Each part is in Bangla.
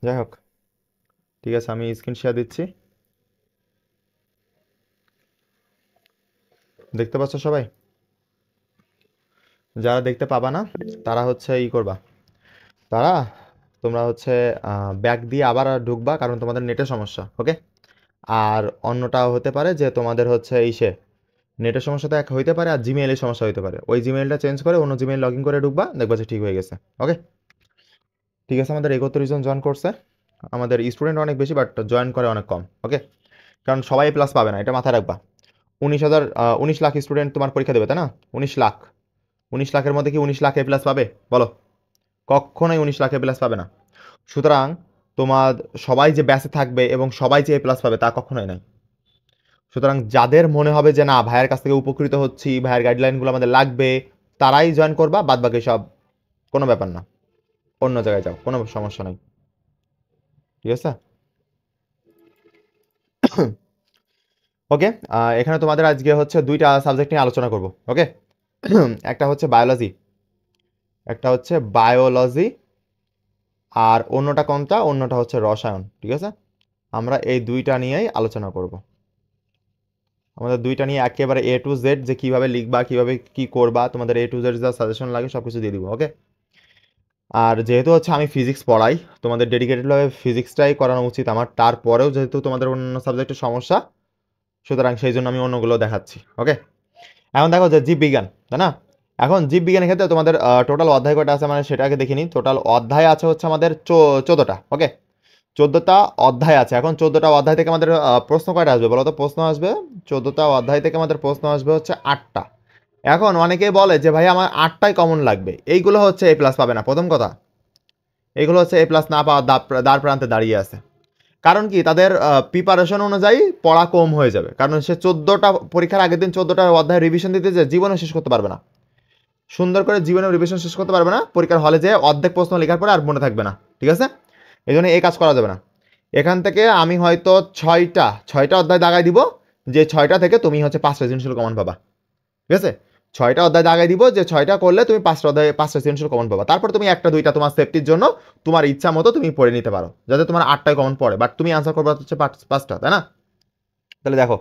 যাই হোক, ঠিক আছে, আমি স্ক্রিন শেয়ার দিচ্ছি, দেখতে পাচ্ছ সবাই? যারা দেখতে পাবা না তারা হচ্ছে ই করবা, তারা তোমরা হচ্ছে ব্যাক দিয়ে আবার ঢুকবা, কারণ তোমাদের নেটের সমস্যা। ওকে, আর অন্যটা হতে পারে যে তোমাদের হচ্ছে ইসে নেটের সমস্যা তো এক হইতে পারে, আর জিমেইলের সমস্যা হইতে পারে। ওই জিমেইলটা চেঞ্জ করে অন্য জিমেইল লগ ইন করে ঢুকবা, দেখবা যে ঠিক হয়ে গেছে। ওকে, ঠিক আছে, আমাদের 31 জন জয়েন করছে। আমাদের স্টুডেন্ট অনেক বেশি, বাট জয়েন করে অনেক কম। ওকে, কারণ সবাই প্লাস পাবে না, এটা মাথায় রাখবা। 19 লাখ স্টুডেন্ট তোমার পরীক্ষা দেবে, তাই না? 19 লাখ, 19 লাখের মধ্যে কি 19 লাখ এ প্লাস পাবে বলো? কখনোই 19 লাখ এ প্লাস পাবে না। সুতরাং তোমার সবাই যে ব্যাচে থাকবে এবং সবাই যে এ প্লাস পাবে তা কখনোই নাই। সুতরাং যাদের মনে হবে যে না, ভাইয়ের কাছ থেকে উপকৃত হচ্ছি, ভাইয়ের গাইডলাইনগুলো আমাদের লাগবে, তারাই জয়েন করবা, বাদ বাকি সব কোনো ব্যাপার না, অন্য জায়গায় যাও, কোনো সমস্যা নাই। ঠিক আছে? ওকে, এখানে তোমাদের আজকে হচ্ছে দুইটা সাবজেক্ট নিয়ে আলোচনা করব। ওকে, একটা হচ্ছে বায়োলজি, একটা হচ্ছে বায়োলজি, আর অন্যটা কোনটা? অন্যটা হচ্ছে রসায়ন। ঠিক আছে, আমরা এই দুইটা নিয়েই আলোচনা করব। আমাদের দুইটা নিয়ে একেবারে এ টু জেড, যে কিভাবে লিখবা, কিভাবে কি করবা, তোমাদের এ টু জেড যা সাজেশন লাগে সব কিছু দিয়ে দিব। ওকে, আর যেহেতু হচ্ছে আমি ফিজিক্স পড়াই, তোমাদের ডেডিকেটেডভাবে ফিজিক্সটাই করানো উচিত আমার। তারপরেও যেহেতু তোমাদের অন্য সাবজেক্টের সমস্যা, সুতরাং সেই জন্য আমি অন্যগুলো দেখাচ্ছি। ওকে, এখন দেখো যে জীববিজ্ঞান, তাই না? এখন জীববিজ্ঞানের ক্ষেত্রে তোমাদের টোটাল অধ্যায় কয়টা আছে মানে সেটাকে দেখিনি। টোটাল অধ্যায় আছে হচ্ছে আমাদের 14টা। ওকে, 14টা অধ্যায় আছে। এখন 14টা অধ্যায় থেকে আমাদের প্রশ্ন কয়টা আসবে বলো তো? প্রশ্ন আসবে 14টা অধ্যায় থেকে আমাদের প্রশ্ন আসবে হচ্ছে 8টা। এখন অনেকেই বলে যে ভাই আমার 8টাই কমন লাগবে, এইগুলো হচ্ছে এ প্লাস পাবে না। প্রথম কথা, এইগুলো হচ্ছে এ প্লাস না পাওয়ার দ্বার প্রান্তে দাঁড়িয়ে আছে। কারণ কি? তাদের প্রিপারেশন অনুযায়ী পড়া কম হয়ে যাবে। কারণ সে 14টা পরীক্ষার আগের দিন 14টা অধ্যায় রিভিশন দিতে যে জীবনে শেষ করতে পারবে না, সুন্দর করে জীবনে রিভিশন শেষ করতে পারবে না, পরীক্ষার হলে যে অর্ধেক প্রশ্ন লেখার পরে আর মনে থাকবে না। ঠিক আছে, এই জন্য এই কাজ করা যাবে না। এখান থেকে আমি হয়তো ছয়টা অধ্যায় দাগাই দিব, যে 6টা থেকে তুমি হচ্ছে 5টা সৃজনশীল কমন পাবা। ঠিক আছে, 6টা অধ্যায় দাগাই দিব, যে 6টা করলে তুমি 5টা সৃজনশীল কমন পাবা। তারপর তুমি একটা দুইটা তোমার সেফটির জন্য তোমার ইচ্ছা মতো তুমি পড়ে নিতে পারো, যাতে তোমার 8টায় কমন পড়ে, বাট তুমি আনসার করবে হচ্ছে 5টা, তাই না? তাহলে দেখো,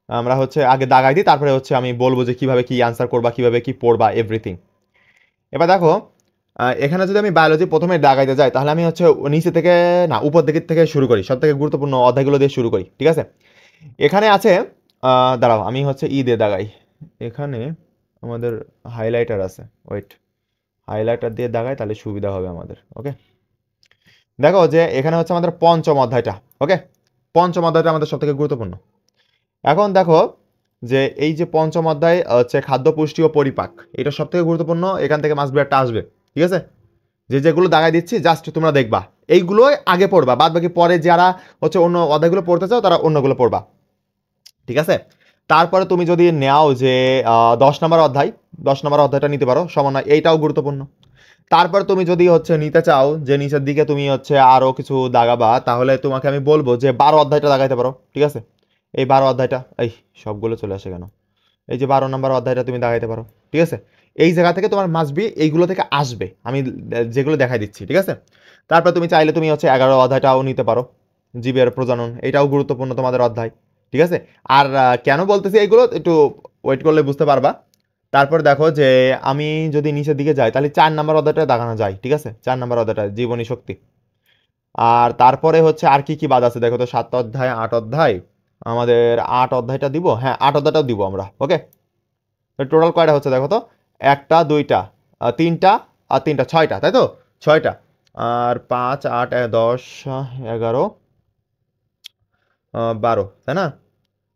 আমরা হচ্ছে আগে দাগাই দিই, তারপরে হচ্ছে আমি বলবো যে কিভাবে কি আনসার করবা, কিভাবে কি পড়বা, এভরিথিং। এবার দেখো, এখানে যদি আমি বায়োলজি প্রথমে দাগাইতে যাই, তাহলে আমি হচ্ছে নিচে থেকে না উপর দিকের থেকে শুরু করি, সব থেকে গুরুত্বপূর্ণ অধ্যায়গুলো দিয়ে শুরু করি। ঠিক আছে, এখানে আছে, দাঁড়াও আমি হচ্ছে ই দিয়ে দাগাই। এখানে আমাদের হাইলাইটার আছে, ওয়েট, হাইলাইটার দিয়ে দাগাই, তাহলে সুবিধা হবে আমাদের। ওকে, দেখো যে এখানে হচ্ছে আমাদের পঞ্চম অধ্যায়টা। ওকে, পঞ্চম অধ্যায়টা আমাদের সব থেকে গুরুত্বপূর্ণ। এখন দেখো যে এই যে পঞ্চম অধ্যায় হচ্ছে খাদ্য পুষ্টি ও পরিপাক, এটা সব থেকে গুরুত্বপূর্ণ। এখান থেকে মাস্ট বি একটা আসবে। ঠিক আছে, যেগুলো দাগাই দিচ্ছি জাস্ট তোমরা দেখবা, এইগুলোই আগে পড়বা, বাদ বাকি পরে যারা হচ্ছে অন্য অধ্যায়গুলো পড়তে চাও তারা অন্যগুলো পড়বা। ঠিক আছে, তারপরে তুমি যদি নেও যে 10 নম্বর অধ্যায়, 10 নম্বর অধ্যায়টা নিতে পারো, সমন্বয়, এইটাও গুরুত্বপূর্ণ। তারপর তুমি যদি হচ্ছে নিতে চাও যে নিচের দিকে তুমি হচ্ছে আরও কিছু দাগাবা, তাহলে তোমাকে আমি বলবো যে 12 অধ্যায়টা দাগাইতে পারো। ঠিক আছে, এই 12 অধ্যায়টা, এই সবগুলো চলে আসে কেন? এই যে 12 নম্বর অধ্যায়টা তুমি দেখাইতে পারো। ঠিক আছে, এই জায়গা থেকে তোমার মাসবি এইগুলো থেকে আসবে, আমি যেগুলো দেখাই দিচ্ছি। ঠিক আছে, তারপর তুমি চাইলে তুমি হচ্ছে 11 অধ্যায়টাও নিতে পারো, জীবের প্রজনন, এটাও গুরুত্বপূর্ণ তোমাদের অধ্যায়। ঠিক আছে, আর কেন বলতেছি এইগুলো একটু ওয়েট করলে বুঝতে পারবা। তারপর দেখো যে আমি যদি নিচের দিকে যাই, তাহলে 4 নম্বর অধ্যায়টা দেখানো যায়। ঠিক আছে, 4 নম্বর অধ্যায়টা জীবনী শক্তি। আর তারপরে হচ্ছে আর কি কি বাদ আছে দেখো তো, 7 অধ্যায়, 8 অধ্যায়, আমাদের 8 অধ্যায়টা দিব, হ্যাঁ 8 অধ্যায়টাও দিব আমরা। ওকে, টোটাল কয়টা হচ্ছে দেখো তো, একটা দুইটা তিনটা আর তিনটা, 6টা, তাই তো? 6টা, আর 5 8 10 11 12, তাই না?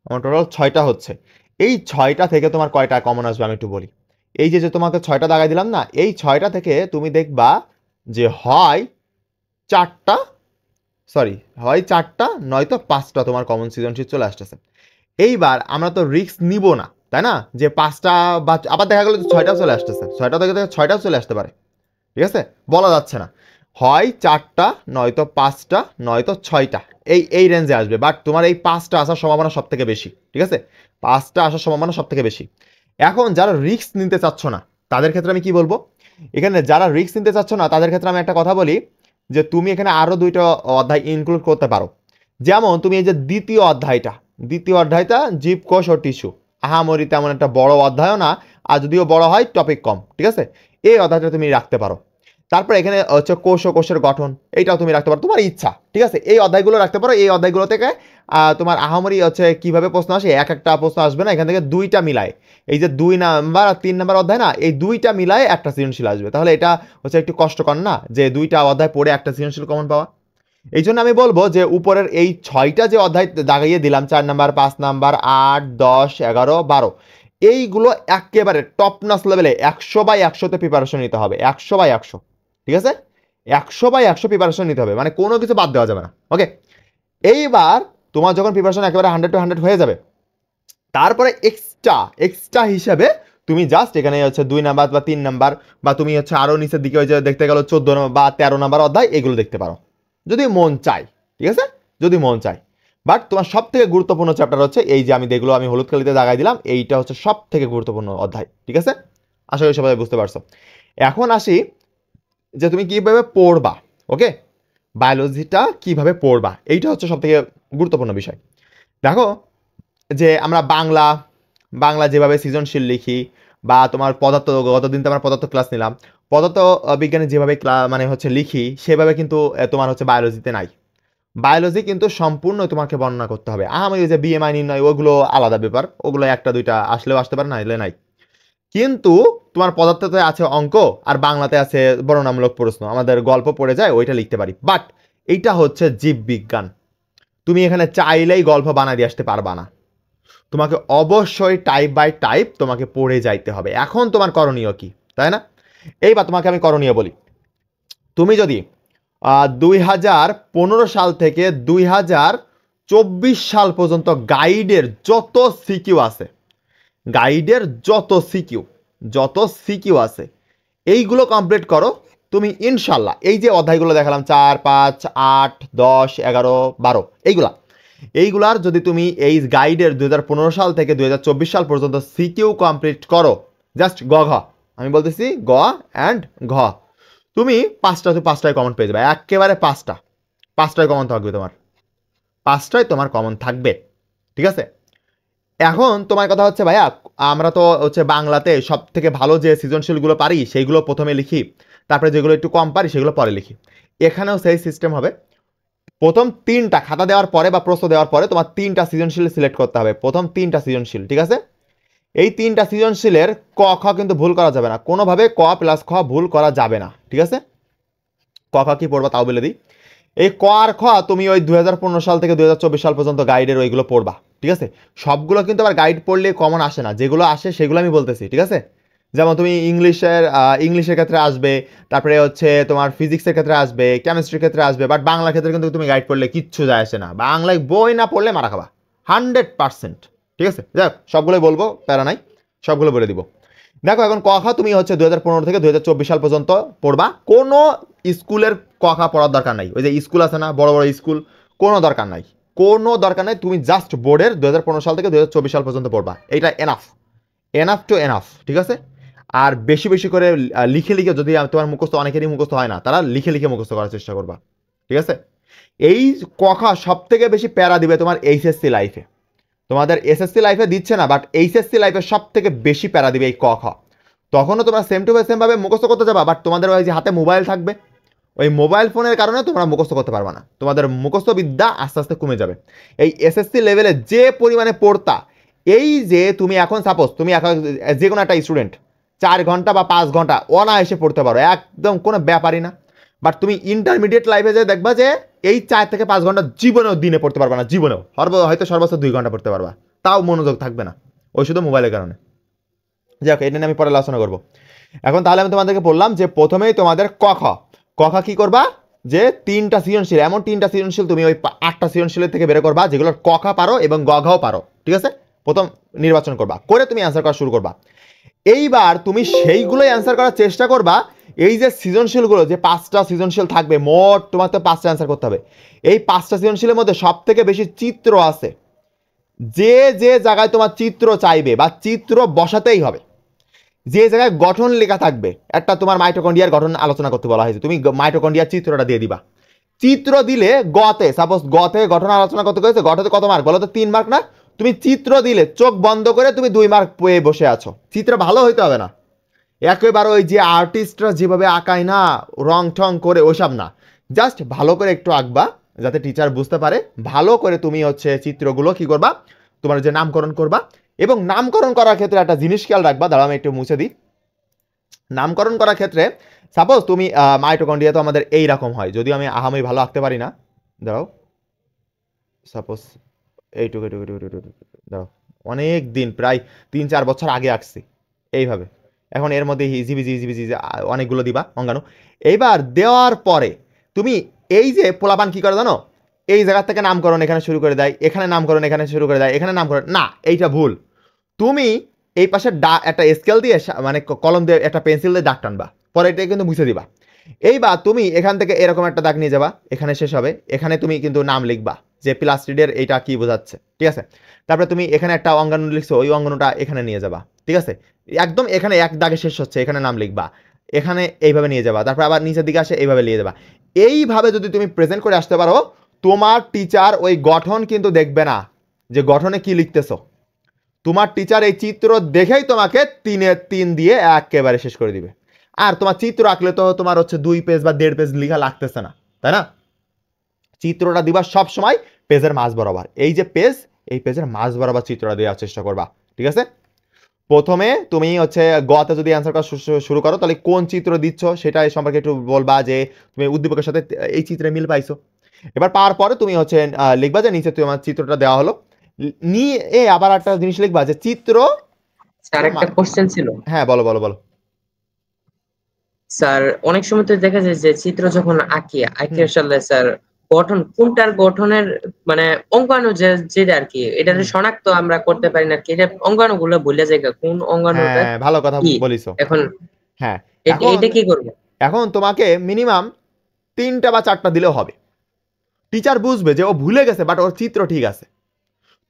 আমার টোটাল 6টা হচ্ছে। এই 6টা থেকে তোমার কয়টা কমন আসবে আমি একটু বলি। এই যে যে তোমাকে 6টা দাগাই দিলাম না, এই 6টা থেকে তুমি দেখবা যে হয় 4টা, সরি, হয় 4টা নয়তো 5টা তোমার কমন সৃজনশীল চলে আসতেছে। এইবার আমরা তো রিস্ক নিব না, তাই না? যে 5টা বা আবার দেখা গেলো যে 6টাও চলে আসতেছে, 6টা থেকে 6টাও চলে আসতে পারে। ঠিক আছে, বলা যাচ্ছে না, হয় 4টা নয়তো 5টা নয়তো 6টা, এই রেঞ্জে আসবে। বাট তোমার এই 5টা আসার সম্ভাবনা সব থেকে বেশি। ঠিক আছে, 5টা আসার সম্ভাবনা সব থেকে বেশি। এখন যারা রিস্ক নিতে চাচ্ছ না, তাদের ক্ষেত্রে আমি কি বলবো? এখানে যারা রিস্ক নিতে চাচ্ছ না তাদের ক্ষেত্রে আমি একটা কথা বলি, যে তুমি এখানে আরো 2টা অধ্যায় ইনক্লুড করতে পারো। যেমন তুমি এই যে দ্বিতীয় অধ্যায়টা জীবকোষ ও টিস্যু, আহামরি তেমন একটা বড় অধ্যায়ও না, আর যদিও বড় হয় টপিক কম, ঠিক আছে, এই অধ্যায়টা তুমি রাখতে পারো। তারপর এখানে হচ্ছে কোষ ও কোষের গঠন, এইটাও তুমি রাখতে পারো, তোমার ইচ্ছা, ঠিক আছে, এই অধ্যায়গুলো রাখতে পারো। এই অধ্যায়গুলো থেকে তোমার আহামরি হচ্ছে কিভাবে প্রশ্ন আসে, একটা প্রশ্ন আসবে না, এখান থেকে 2টা মিলায়, এই যে 2 নাম্বার আর 3 নাম্বার অধ্যায় না, এই 2টা মিলায় একটা সৃজনশীল আসবে। তাহলে এটা হচ্ছে একটু কষ্টকর না, যে 2টা অধ্যায় পড়ে একটা সৃজনশীল কমন পাওয়া। এই জন্য আমি বলবো যে উপরের এই 6টা যে অধ্যায় দাগিয়ে দিলাম, 4 নাম্বার, 5 নাম্বার, 8, 10, 11, 12, এইগুলো একেবারে টপ নচ লেভেলে 100/100তে প্রিপারেশন নিতে হবে, 100/100, ঠিক আছে, 100/100 প্রিপারেশন নিতে হবে, মানে কোনো কিছু বাদ দেওয়া যাবে না। ওকে, এইবার তোমার যখন প্রিপারেশন একেবারে 100 to 100 হয়ে যাবে, তারপরে এক্সট্রা হিসেবে তুমি জাস্ট এখানে হচ্ছে 2 নাম্বার বা 3 নাম্বার, বা তুমি হচ্ছে আরো নিচের দিকে ওই যে দেখতে গেল 14 নম্বর বা 13 নাম্বার অধ্যায়, এগুলো দেখতে পারো যদি মন চায়, ঠিক আছে, যদি মন চায়। বাট তোমার সব থেকে গুরুত্বপূর্ণ চ্যাপ্টার হচ্ছে এই যে যেগুলো আমি হলুদ কালিতে দাগাই দিলাম, এইটা হচ্ছে সব থেকে গুরুত্বপূর্ণ অধ্যায়, ঠিক আছে, আশা করি সবাই বুঝতে পারছো। এখন আসি যে তুমি কিভাবে পড়বা। ওকে, বায়োলজিটা কিভাবে পড়বা, এইটা হচ্ছে সব থেকে গুরুত্বপূর্ণ বিষয়। দেখো যে আমরা বাংলা যেভাবে সৃজনশীল লিখি, বা তোমার পদার্থ, গতদিন তো আমরা পদার্থ ক্লাস নিলাম, পদার্থ বিজ্ঞানে যেভাবে মানে হচ্ছে লিখি, সেভাবে কিন্তু তোমার হচ্ছে বায়োলজিতে নাই। বায়োলজি কিন্তু সম্পূর্ণ তোমাকে বর্ণনা করতে হবে। আমি ওই যে বিএমআই নির্ণয়, ওগুলো আলাদা ব্যাপার, ওগুলো 1টা 2টা আসলেও আসতে পারে, না এলে নাই। কিন্তু তোমার পদার্থতে আছে অঙ্ক, আর বাংলাতে আছে বর্ণনামূলক প্রশ্ন, আমাদের গল্প পড়ে যায়, ওইটা লিখতে পারি। বাট এইটা হচ্ছে জীববিজ্ঞান, তুমি এখানে চাইলেই গল্প বানাই দিয়ে আসতে পারবা না, তোমাকে অবশ্যই টাইপ বাই টাইপ তোমাকে পড়ে যাইতে হবে। এখন তোমার করণীয় কি, তাই না? এইবার তোমাকে আমি করণীয় বলি। তুমি যদি 2015 সাল থেকে 2024 সাল পর্যন্ত গাইডের যত সিকিউ আছে এইগুলো কমপ্লিট করো, তুমি ইনশাল্লাহ এই যে অধ্যায়গুলো দেখালাম 4, 5, 8, 10, 11, 12, এইগুলার যদি তুমি এই গাইডের 2015 সাল থেকে 2024 সাল পর্যন্ত সিকিউ কমপ্লিট করো, জাস্ট ঘ, আমি বলতেছি গ অ্যান্ড ঘ, তুমি 5টায় কমন পেয়ে যাবে, একেবারে 5টায় কমন থাকবে, তোমার 5টায় তোমার কমন থাকবে, ঠিক আছে। এখন তোমার কথা হচ্ছে ভাইয়া, আমরা তো হচ্ছে বাংলাতে সব থেকে ভালো যে সৃজনশীলগুলো পারি সেইগুলো প্রথমে লিখি, তারপরে যেগুলো একটু কম পারি সেগুলো পরে লিখি। এখানেও সেই সিস্টেম হবে, প্রথম 3টা খাতা দেওয়ার পরে বা প্রশ্ন দেওয়ার পরে তোমার 3টা সৃজনশীল সিলেক্ট করতে হবে, প্রথম 3টা সৃজনশীল, ঠিক আছে। এই 3টা সৃজনশীলের ক খ কিন্তু ভুল করা যাবে না, কোনোভাবে ক প্লাস খ ভুল করা যাবে না, ঠিক আছে। ক খ কি পড়বা তাও বলে দিই। এই ক আর খ তুমি ওই 2015 সাল থেকে 2024 সাল পর্যন্ত গাইডের ওইগুলো পড়বা, ঠিক আছে। সবগুলো কিন্তু আবার গাইড পড়লে কমন আসে না, যেগুলো আসে সেগুলো আমি বলতেছি, ঠিক আছে। যেমন তুমি ইংলিশের ক্ষেত্রে আসবে, তারপরে হচ্ছে তোমার ফিজিক্সের ক্ষেত্রে আসবে, কেমিস্ট্রির ক্ষেত্রে আসবে, বাট বাংলার ক্ষেত্রে কিন্তু তুমি গাইড পড়লে কিচ্ছু যায় আসে না, বাংলায় বই না পড়লে মারা খাবা 100%, ঠিক আছে। যাক, সবগুলোই বলবো, প্যারা নাই, সবগুলো বলে দিব। দেখো এখন ক খ তুমি হচ্ছে 2015 থেকে 2024 সাল পর্যন্ত পড়বা, কোনো স্কুলের ক খ পড়ার দরকার নাই, ওই যে স্কুল আছে না বড় বড় স্কুল, কোনো দরকার নাই, তুমি জাস্ট বোর্ডের 2015 সাল থেকে 2024 সাল পর্যন্ত পড়বা, এইটা এনাফ টু এনাফ, ঠিক আছে। আর বেশি বেশি করে লিখে যদি তোমার মুখস্থ, অনেকেরই মুখস্থ হয় না, তারা লিখে মুখস্থ করার চেষ্টা করবা, ঠিক আছে। এই ক খ সব থেকে বেশি প্যারা দিবে তোমার এইচএসসি লাইফে, তোমাদের এসএসসি লাইফে দিচ্ছে না, বাট এইচএসসি লাইফে সব থেকে বেশি প্যারা দিবে এই ক খ। তখনও তোমরা সেম টু সেম ভাবে মুখস্থ করতে যাবা, বাট তোমাদের ওই যে হাতে মোবাইল থাকবে, ওই মোবাইল ফোনের কারণে তোমরা মুখস্থ করতে পারবা না, তোমাদের মুখস্থ বিদ্যা আস্তে আস্তে কমে যাবে। এই এসএসসি লেভেলে যে পরিমাণে পড়তা, এই যে তুমি এখন সাপোজ তুমি এখন যে কোনো একটা স্টুডেন্ট 4 ঘন্টা বা 5 ঘন্টা অনায়াসে পড়তে পারো, একদম কোনো ব্যাপারই না। বাট তুমি ইন্টারমিডিয়েট লাইফে যে দেখবা যে এই 4 থেকে 5 ঘন্টা জীবনেও দিনে পড়তে পারবা না, জীবনেও হয়তো সর্বোচ্চ 2 ঘন্টা পড়তে পারবা, তাও মনোযোগ থাকবে না, ওই শুধু মোবাইলের কারণে। যাক, এটা নিয়ে আমি পরে আলোচনা করবো। এখন তাহলে আমি তোমাদেরকে বললাম যে প্রথমেই তোমাদের ক খ কি করবা, যে 3টা সৃজনশীল, এমন 3টা সৃজনশীল তুমি ওই 8টা সৃজনশীলের থেকে বের করবা যেগুলোর ক খ পারো এবং গ ঘও পারো, ঠিক আছে। প্রথম নির্বাচন করবা, করে তুমি অ্যান্সার করা শুরু করবা। এইবার তুমি সেইগুলোই অ্যান্সার করার চেষ্টা করবা। এই যে সৃজনশীলগুলো, যে 5টা সৃজনশীল থাকবে, মোট তোমার তো 5টা অ্যান্সার করতে হবে। এই 5টা সৃজনশীলের মধ্যে সব থেকে বেশি চিত্র আছে, যে যে জায়গায় তোমার চিত্র চাইবে বা চিত্র বসাতেই হবে, যে জায়গায় গঠন লেখা থাকবে, একটা তোমার মাইটোকন্ড্রিয়ার গঠন আলোচনা করতে বলা হয়েছে, তুমি মাইটোকন্ড্রিয়ার চিত্রটা দিয়ে দিবা। চিত্র দিলে গতে, সাপোজ গতে গঠন আলোচনা করতে হয়েছে, গঠতে কত মার্ক বলো তো? 3 মার্ক না? তুমি চিত্র দিলে চোখ বন্ধ করে তুমি 2 মার্ক পেয়ে বসে আছো। চিত্র ভালো হইতে হবে না, একেবারে ওই যে আর্টিস্টরা যেভাবে আঁকায় না, রং ঠং করে, ওইসব না, জাস্ট ভালো করে একটু আঁকবা যাতে টিচার বুঝতে পারে। ভালো করে তুমি হচ্ছে চিত্রগুলো কি করবা, তোমার যে নামকরণ করবা। এবং নামকরণ করার ক্ষেত্রে একটা জিনিস খেয়াল রাখবা, দাঁড়াও আমি একটু মুছে দিই। নামকরণ করার ক্ষেত্রে সাপোজ তুমি মাইটোকন্ড্রিয়া তো আমাদের এই রকম হয়, যদিও আমি আহামরি ভালো আঁকতে পারি না, দাঁড়াও সাপোজ এইটুকু এইটুকু এইটুকু এইটুকু, দাঁড়াও অনেক দিন, প্রায় 3-4 বছর আগে আঁকছি এইভাবে। এখন এর মধ্যে হিজিবিজি হিজিবিজি অনেকগুলো দিবা অঙ্গাণু। এইবার দেওয়ার পরে তুমি এই যে পোলাপান কি করে জানো, এই জায়গা থেকে নামকরণ এখানে শুরু করে দেয়, এখানে নামকরণ এখানে শুরু করে দেয়, এখানে নামকরণ না, এইটা ভুল। তুমি এই পাশে একটা স্কেল দিয়ে মানে কলম দিয়ে একটা পেন্সিল দিয়ে দাগ টানবা, পরে এটা কিন্তু মুছে দিবা। এইবার তুমি এখান থেকে এরকম একটা দাগ নিয়ে যাবা, এখানে শেষ হবে, এখানে তুমি কিন্তু নাম লিখবা যে প্লাস্টিডের এইটা কি বোঝাচ্ছে, ঠিক আছে। তারপরে তুমি এখানে একটা অঙ্গাণু লিখছো, ওই অঙ্গাণুটা এখানে নিয়ে যাবা, ঠিক আছে। একদম এখানে এক দাগে শেষ হচ্ছে, এখানে নাম লিখবা, এখানে এইভাবে নিয়ে যাবা, তারপর আবার নিচের দিকে আসে এইভাবে নিয়ে যাবা। এইভাবে যদি তুমি প্রেজেন্ট করে আসতে পারো, তোমার টিচার ওই গঠন কিন্তু দেখবে না যে গঠনে কি লিখতেছো। তোমার টিচার এই চিত্র দেখেই তোমাকে 3 দিয়ে একেবারে শেষ করে দিবে। আর তোমার চিত্র আঁকলে তো তোমার হচ্ছে 2 পেজ বা 1.5 পেজ লেখা লাগতেছে না, তাই না? চিত্রটা দিবা সব সময় পেজের মাঝ বরাবর, এই যে পেজ, এই পেজের মাঝ বরাবর চিত্রটা দেওয়ার চেষ্টা করবা, ঠিক আছে। প্রথমে তুমি হচ্ছে গতে যদি অ্যান্সার করা শুরু করো, তাহলে কোন চিত্র দিচ্ছ সেটা এই সম্পর্কে একটু বলবা, যে তুমি উদ্দীপকের সাথে এই চিত্রে মিল পাইছো। এবার পাওয়ার পরে তুমি হচ্ছে লিখবা যে নিচে তোমার চিত্রটা দেওয়া হলো, নিয়ে আবার একটা জিনিস লিখবা যে চিত্র। স্যার একটা কোশ্চেন ছিল। হ্যাঁ বলো বলো বলো। স্যার অনেক সময় তো দেখা যায় যে চিত্র যখন আঁকি আঁকি হুম। আসলে স্যার গঠন কোনটার গঠনের মানে অঙ্গাণু যেটা আর কি এটা হুম। শনাক্ত আমরা করতে পারি না আর কি, এটা অঙ্গাণু গুলো ভুলে যায় কোন অঙ্গাণুটা হ্যাঁ ভালো কথা কি বলিছো। এখন হ্যাঁ, এটা এখন এটা কি করবো? এখন তোমাকে মিনিমাম 3টা বা 4টা দিলেও হবে। টিচার বুঝবে যে ও ভুলে গেছে, বাট ওর চিত্র ঠিক আছে।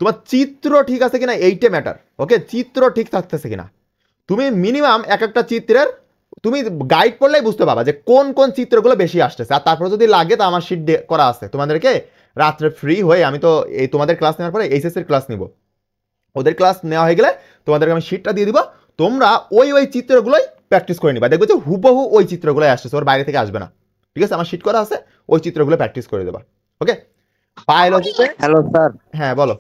তোমার চিত্র ঠিক আছে কিনা এইটা ম্যাটার, ওকে, চিত্র ঠিক থাকতেছে কিনা। তুমি মিনিমাম এক একটা চিত্রের তুমি গাইড পড়লেই বুঝতে পারবা যে কোন কোন চিত্রগুলো বেশি আসতেছে। আর তারপর যদি লাগে তো আমার শিট করা আছে তোমাদেরকে, রাত্রে ফ্রি হয়ে আমি তো এই তোমাদের ক্লাস নেওয়ার পরে এইচএস এর ক্লাস নিব, ওদের ক্লাস নেওয়া হয়ে গেলে তোমাদেরকে আমি শিটটা দিয়ে দিব, তোমরা ওই ওই চিত্রগুলোই প্র্যাকটিস করে নিবা, দেখবে যে হুবহু ওই চিত্রগুলোই আসতেছে, ওর বাইরে থেকে আসবে না, ঠিক আছে। আমার শিট করা আছে, ওই চিত্রগুলো প্র্যাকটিস করে দেবা, ওকে। বায়োলজিতে, হ্যালো স্যার, হ্যাঁ বলো।